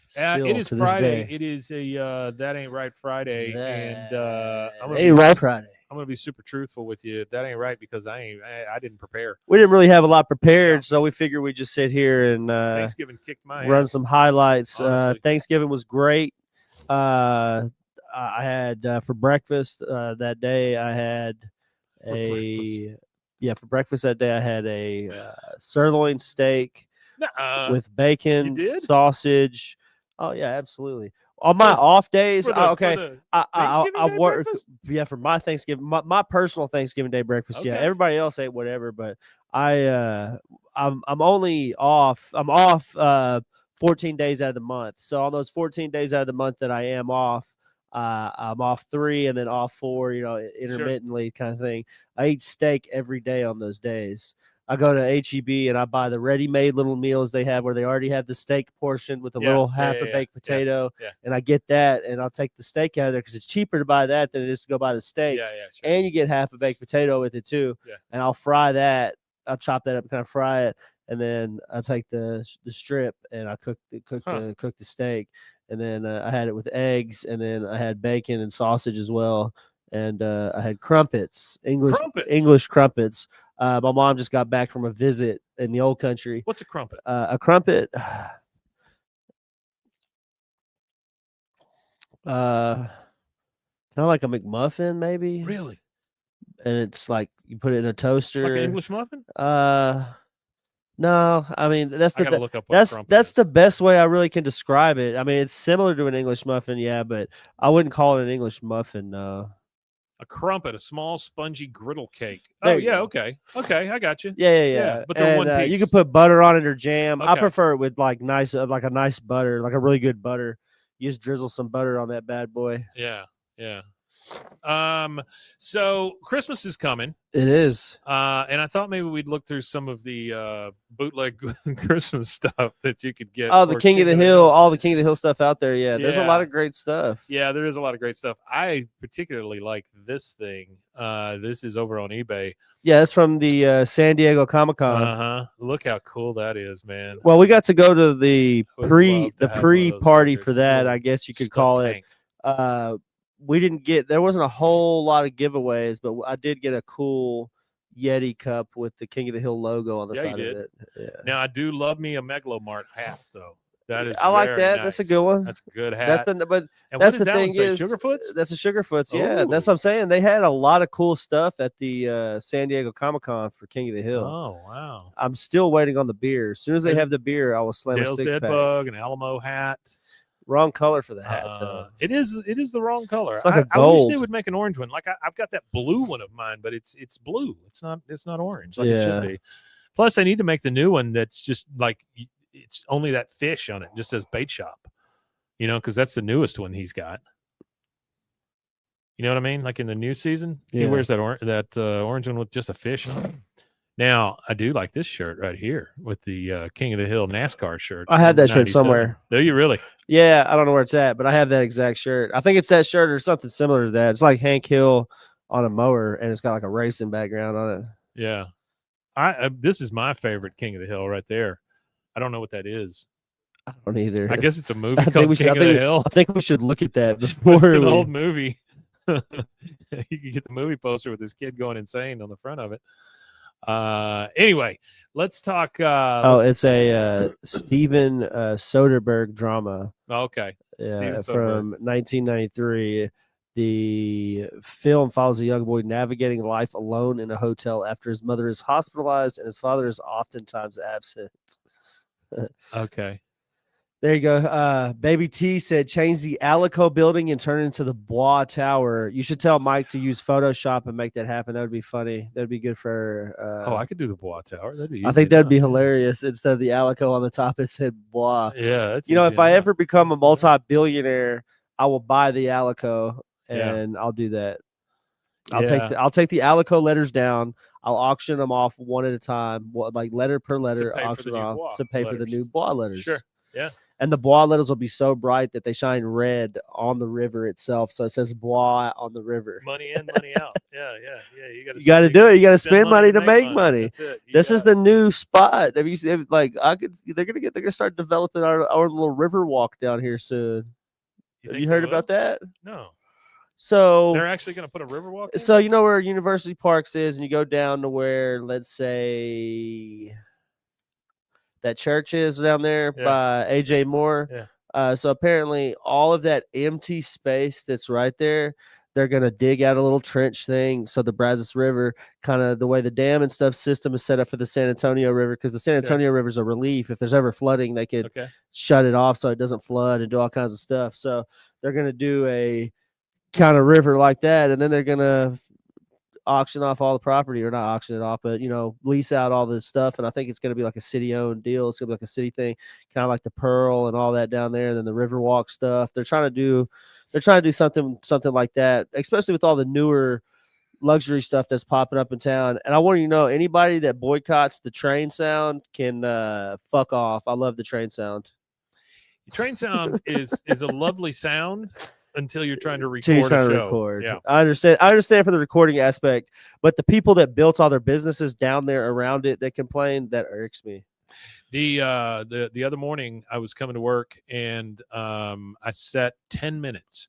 Still It is to this Friday. day. It is a That Ain't Right Friday, and I'm gonna Ain't be, right Friday. I'm gonna be super truthful with you. That ain't right because I didn't prepare. We didn't really have a lot prepared, Yeah. so we figured we'd just sit here and Thanksgiving kicked my run ass. some highlights. Honestly. Thanksgiving was great. I had for breakfast that day. I had for breakfast that day. I had a sirloin steak with bacon, you did? sausage. Oh yeah, absolutely. On my off days, I work. Breakfast? Yeah, for my Thanksgiving, my personal Thanksgiving Day breakfast. Yeah, Okay. everybody else ate whatever, but I'm only off. I'm off 14 days out of the month. So on those 14 days out of the month that I am off, I'm off 3 and then off 4. Intermittently kind of thing. I eat steak every day on those days. I go to HEB and I buy the ready-made little meals they have where they already have the steak portion with a little half a baked potato, and I get that, and I'll take the steak out of there because it's cheaper to buy that than it is to go buy the steak. Sure. And you get half a baked potato with it too. Yeah. And I'll fry that. I'll chop that up and kind of fry it, and then I take the strip and I cook the steak, and then I had it with eggs, and then I had bacon and sausage as well, and I had crumpets, English crumpets. My mom just got back from a visit in the old country. What's a crumpet? A crumpet, kind of like a McMuffin, maybe. Really? And it's like you put it in a toaster. Like an English muffin? No. I mean, that's I gotta look up what crumpet that's is. the best way I really can describe it. I mean, it's similar to an English muffin, yeah, but I wouldn't call it an English muffin. No. A crumpet, a small spongy griddle cake. There Oh you yeah, go. okay, I got you. Yeah. But they're And, one piece. you can put butter on it or jam. I Okay. prefer it with like a nice butter, like a really good butter. You just drizzle some butter on that bad boy. Yeah. So Christmas is coming. It is. And I thought maybe we'd look through some of the bootleg Christmas stuff that you could get. Oh, the for King of the Hill, all the King of the Hill stuff out there. Yeah, there's a Yeah. lot of great stuff. Yeah, there is a lot of great stuff. I particularly like this thing. This is over on eBay. Yeah, it's from the San Diego Comic-Con. Look how cool that is, man. Well, we got to go to the I would love to have one of those pre-party suckers, for that, little I guess you could stuffed call it. tank. There wasn't a whole lot of giveaways, but I did get a cool Yeti cup with the King of the Hill logo on the Yeah, you side did. of it. Yeah. Now I do love me a Megalomart hat though. That is I like very that. nice. That's a good one. That's a good hat. But And that's what the did that thing one say? is, Sugarfoots? that's a Sugarfoots. Yeah, that's Ooh. what I'm saying. They had a lot of cool stuff at the San Diego Comic-Con for King of the Hill. Oh wow! I'm still waiting on the beer. As soon as they have the beer, I will slam a Dale's six Dead pack. Bug, an Alamo hat. Wrong color for the hat, though. It is the wrong color. It's like a I wish they gold. would make an orange one. Like I've got that blue one of mine, but it's blue. It's not orange like it Yeah. should be. Plus, they need to make the new one that's just like it's only that fish on it. Just says bait shop. Because that's the newest one he's got. You know what I mean? Like in the new season, he Yeah. wears that orange one with just a fish on it. Now, I do like this shirt right here with the King of the Hill NASCAR shirt. I had that shirt 97. somewhere. Do you really? Yeah, I don't know where it's at, but I have that exact shirt. I think it's that shirt or something similar to that. It's like Hank Hill on a mower, and it's got like a racing background on it. Yeah. This is my favorite King of the Hill right there. I don't know what that is. I don't either. I guess it's a movie I think called we should- King I of the think- Hill. I think we should look at that It's before an we. old movie. You can get the movie poster with this kid going insane on the front of it. Anyway, let's talk. It's a Steven Soderbergh drama. Okay. Yeah, Steven from 1993. The film follows a young boy navigating life alone in a hotel after his mother is hospitalized and his father is oftentimes absent. Okay. There you go. Baby T said, change the Alico building and turn it into the Bois Tower. You should tell Mike to use Photoshop and make that happen. That would be funny. That would be good for. I could do the Bois Tower. That'd be I easy think that'd be enough. hilarious. Instead of the Alico on the top, it said Bois. Yeah. That's If easy I enough. ever become a Easy enough. multi-billionaire, I will buy the Alico Yeah. and I'll do that. Yeah. I'll take the Alico letters down. I'll auction them off one at a time, like letter per letter, pay for auction the new off Bois to pay for the letters. new Bois letters. Sure. Yeah. And the bois letters will be so bright that they shine red on the river itself. So it says bois on the river. Money in, money out. Yeah. You got to do it. You got to spend money to make money. money. That's it. This is the new spot. Have you seen? Like they're gonna start developing our little river walk down here soon. Have you heard about that? No. So they're actually going to put a river walk in? So you know where University Parks is, and you go down to where, let's say, that church is down there by AJ Moore. Yeah. So apparently all of that empty space that's right there, they're going to dig out a little trench thing. So the Brazos River, kind of the way the dam and stuff system is set up for the San Antonio River, because the San Antonio River is a relief. If there's ever flooding, they could shut it off so it doesn't flood and do all kinds of stuff. So they're going to do a kind of river like that, and then they're going to auction off all the property, or not auction it off, but lease out all the stuff. And I think it's going to be like a city-owned deal. It's going to be like a city thing, kind of like the Pearl and all that down there, and then the Riverwalk stuff. They're trying to do something like that, especially with all the newer luxury stuff that's popping up in town. And I want you to know, anybody that boycotts the train sound can fuck off. I love the train sound. The train sound is a lovely sound until you're trying to record a show. Yeah. I understand for the recording aspect, but the people that built all their businesses down there around it that complain, that irks me. The other morning I was coming to work, and I sat 10 minutes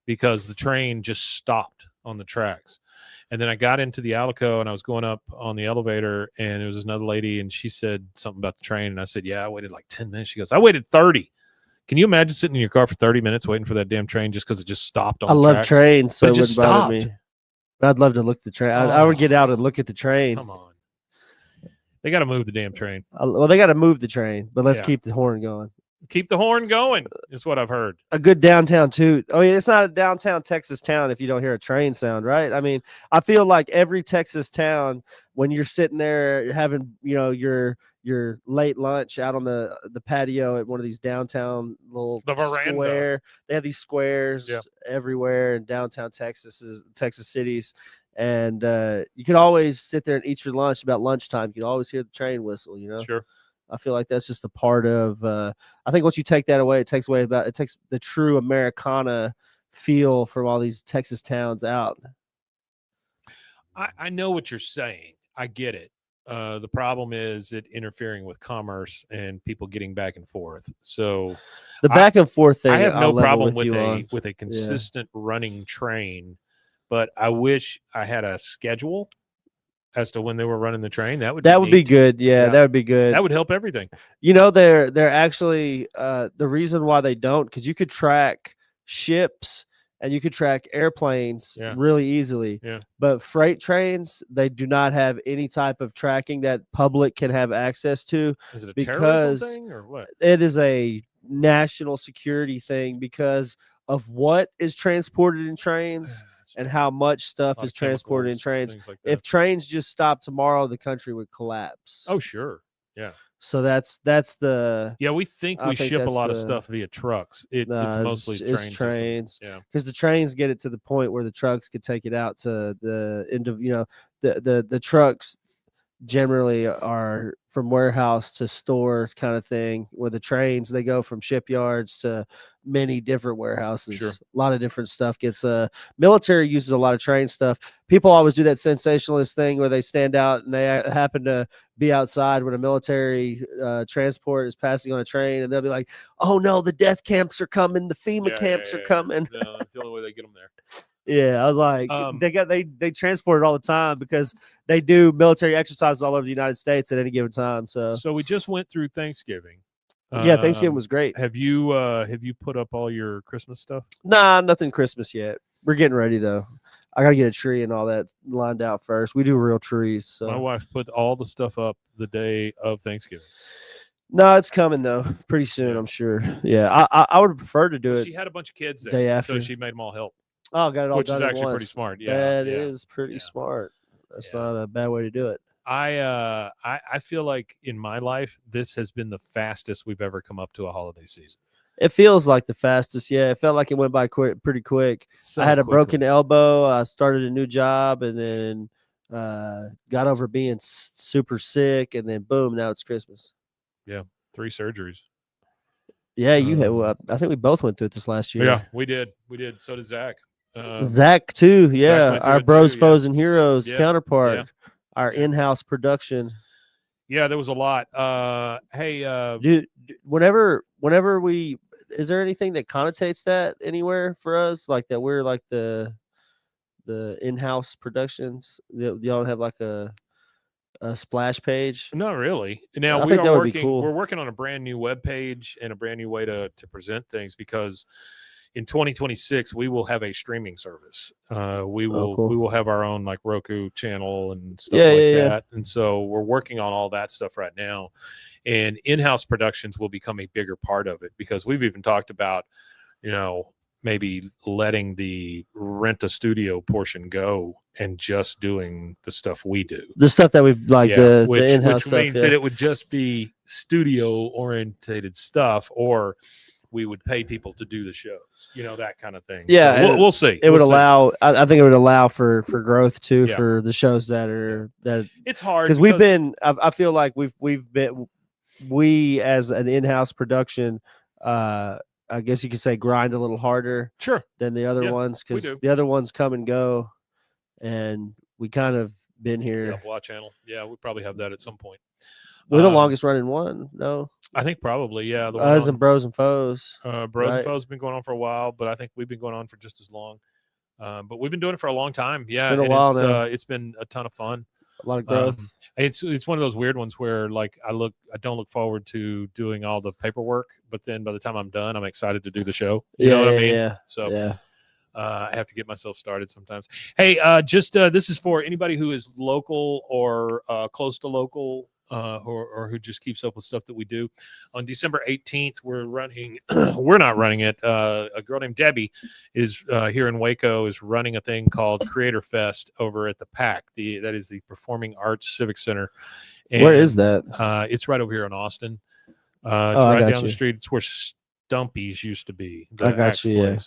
because the train just stopped on the tracks. And then I got into the Alico, and I was going up on the elevator, and it was another lady, and she said something about the train, and I said, yeah, I waited like 10 minutes. She goes, I waited 30. Can you imagine sitting in your car for 30 minutes waiting for that damn train just because it just stopped on the tracks? I love trains, so it just stopped. Me. I'd love to look at the train. I would get out and look at the train. Come on. They got to move the damn train. Well, they got to move the train, but let's keep the horn going. Keep the horn going is what I've heard. A good downtown toot. I mean, it's not a downtown Texas town if you don't hear a train sound, right? I mean, I feel like every Texas town, when you're sitting there having, your late lunch out on the patio at one of these downtown little square. They have these squares everywhere in downtown Texas cities. And you can always sit there and eat your lunch about lunchtime. You can always hear the train whistle, Sure. I feel like that's just a part of I think once you take that away, it takes the true Americana feel from all these Texas towns out. I know what you're saying. I get it. The problem is it interfering with commerce and people getting back and forth. So the back and forth thing, I have no problem with a consistent running train, but I wish I had a schedule as to when they were running the train. That would be good. Yeah, that would be good. That would help everything. They're actually the reason why they don't, because you could track ships and you could track airplanes really easily. Yeah. But freight trains, they do not have any type of tracking that public can have access to. Is it a terrorism thing or what? It is a national security thing because of what is transported in trains and how much stuff is transported in trains. Like if trains just stopped tomorrow, the country would collapse. Oh, sure. Yeah. So that's the we think we ship a lot of stuff via trucks. It's mostly trains. Yeah, because the trains get it to the point where the trucks could take it out to the end of the trucks generally are from warehouse to store kind of thing, where the trains, they go from shipyards to many different warehouses. Sure. A lot of different stuff gets military uses a lot of train stuff. People always do that sensationalist thing where they stand out and they happen to be outside when a military transport is passing on a train, and they'll be like, oh no, the death camps are coming, the FEMA camps are coming. No, that's the only way they get them there. Yeah, I was like, they transport it all the time because they do military exercises all over the United States at any given time. So we just went through Thanksgiving. Yeah, Thanksgiving was great. Have you put up all your Christmas stuff? Nah, nothing Christmas yet. We're getting ready though. I gotta get a tree and all that lined out first. We do real trees. So my wife put all the stuff up the day of Thanksgiving. No, it's coming though, pretty soon, I'm sure. Yeah, I would prefer to do it. She had a bunch of kids there, day after, so she made them all help. Oh, got it all which done is actually at once. pretty smart. Yeah, that is pretty smart. That's not a bad way to do it. I feel like in my life, this has been the fastest we've ever come up to a holiday season. It feels like the fastest. Yeah, it felt like it went by pretty quick. So I had a quickly. broken elbow. I started a new job, and then got over being super sick, and then boom, now it's Christmas. Yeah, 3 surgeries. Yeah, you have. I think we both went through it this last year. Yeah, we did. So did Zach. Zach too. Yeah, went through our it Bros, too, yeah. Foes, and Heroes Yeah, counterpart. yeah, Our yeah. in-house production. Yeah, there was a lot. Hey, Dude, whenever we, is there anything that connotates that anywhere for us, like that we're like the in-house productions? Y'all don't have like a splash page? not really. Now I we think are that would be working. cool. We're working on a brand new web page and a brand new way to present things, because in 2026 we will have a streaming service. We will cool. we will have our own like Roku channel and stuff Yeah, like yeah. that. And so we're working on all that stuff right now. And in-house productions will become a bigger part of it, because we've even talked about, maybe letting the rent a studio portion go and just doing the stuff we do. The stuff that we've like the in-house which stuff. means that it would just be studio orientated stuff, or we would pay people to do the shows, that kind of thing. Yeah, so we'll see. It would We'll see. allow. I think it would allow for growth too, Yeah. for the shows that are that. It's hard because we've been. I feel like we've been. We as an in-house production, I guess you could say, grind a little harder sure than the other Yeah, ones, we because do. the other ones come and go, and we kind of been here. Watch channel. Yeah, we probably have that at some point. We're the longest running one, no? I think probably, yeah. The Us and Bros and Foes. Bros right? and Foes have been going on for a while, but I think we've been going on for just as long. But we've been doing it for a long time. Yeah, It's been a while now. It's been a ton of fun. A lot of growth. It's one of those weird ones where like I don't look forward to doing all the paperwork, but then by the time I'm done, I'm excited to do the show. You know what I mean? Yeah. So yeah. I have to get myself started sometimes. Hey, this is for anybody who is local or close to local, or who just keeps up with stuff that we do. On December 18th, we're running. We're not running it. A girl named Debbie is here in Waco, is running a thing called Creator Fest over at the PAC. That is the Performing Arts Civic Center. And, where is that? It's right over here in Austin. It's I right got down the you. street. It's where Stumpy's used to be. I got you. Yeah.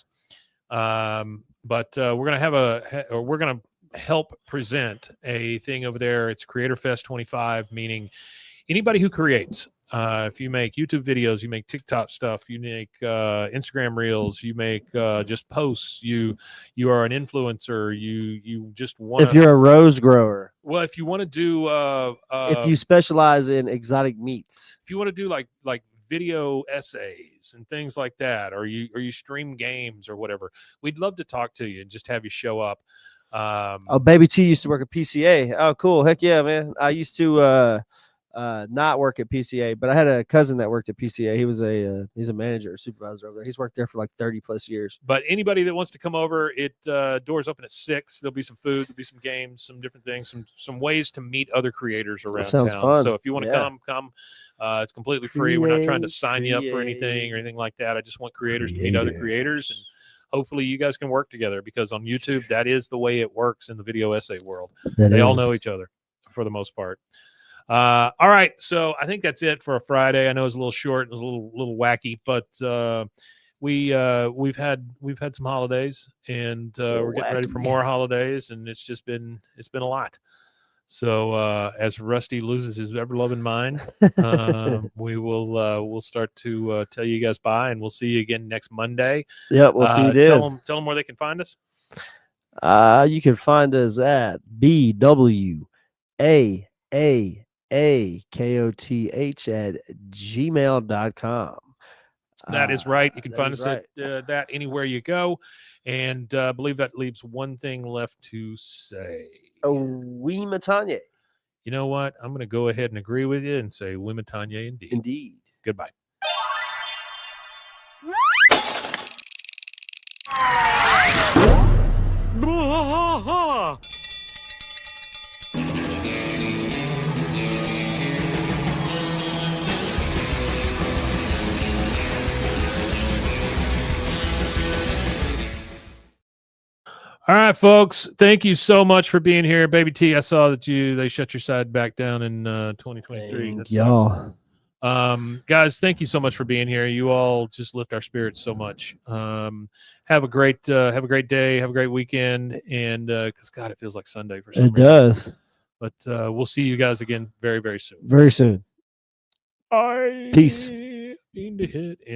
But we're gonna help present a thing over there. It's Creator Fest 25, meaning anybody who creates. If you make YouTube videos, you make TikTok stuff, you make Instagram reels, you make just posts, you are an influencer, you just want. If you're a rose grower, well, if you want to do, if you specialize in exotic meats, if you want to do like video essays and things like that, or you stream games or whatever, we'd love to talk to you and just have you show up. Baby T used to work at PCA. Oh, cool. Heck yeah, man. I used to not work at PCA, but I had a cousin that worked at PCA. He was he's a manager or supervisor over there. He's worked there for like 30 plus years. But anybody that wants to come over, doors open at 6. There'll be some food, there'll be some games, some different things, some ways to meet other creators around sounds town. fun. So if you want to come. It's completely free. We're not trying to sign you up for anything or anything like that. I just want creators to meet other creators, and hopefully you guys can work together, because on YouTube, that is the way it works in the video essay world. They all know each other for the most part. All right. So I think that's it for a Friday. I know it's a little short, it was a little wacky, but we've had some holidays, and we're getting ready for more holidays, and it's been a lot. So as Rusty loses his ever-loving mind, we'll start to tell you guys bye, and we'll see you again next Monday. Yeah, we'll see you then. Tell them where they can find us. You can find us at bwaaakoth@gmail.com. That is right. You can that find is us at that anywhere you go. And I believe that leaves one thing left to say. Wimatanye. You know what? I'm going to go ahead and agree with you and say Wimatanye indeed. Indeed. Goodbye. All right, folks. Thank you so much for being here, Baby T. I saw that they shut your side back down in 2023. Thank y'all. Guys, thank you so much for being here. You all just lift our spirits so much. Have a great day. Have a great weekend. And because God, it feels like Sunday for some reason. It does. But we'll see you guys again very, very soon. Very soon. I Peace. mean to hit in.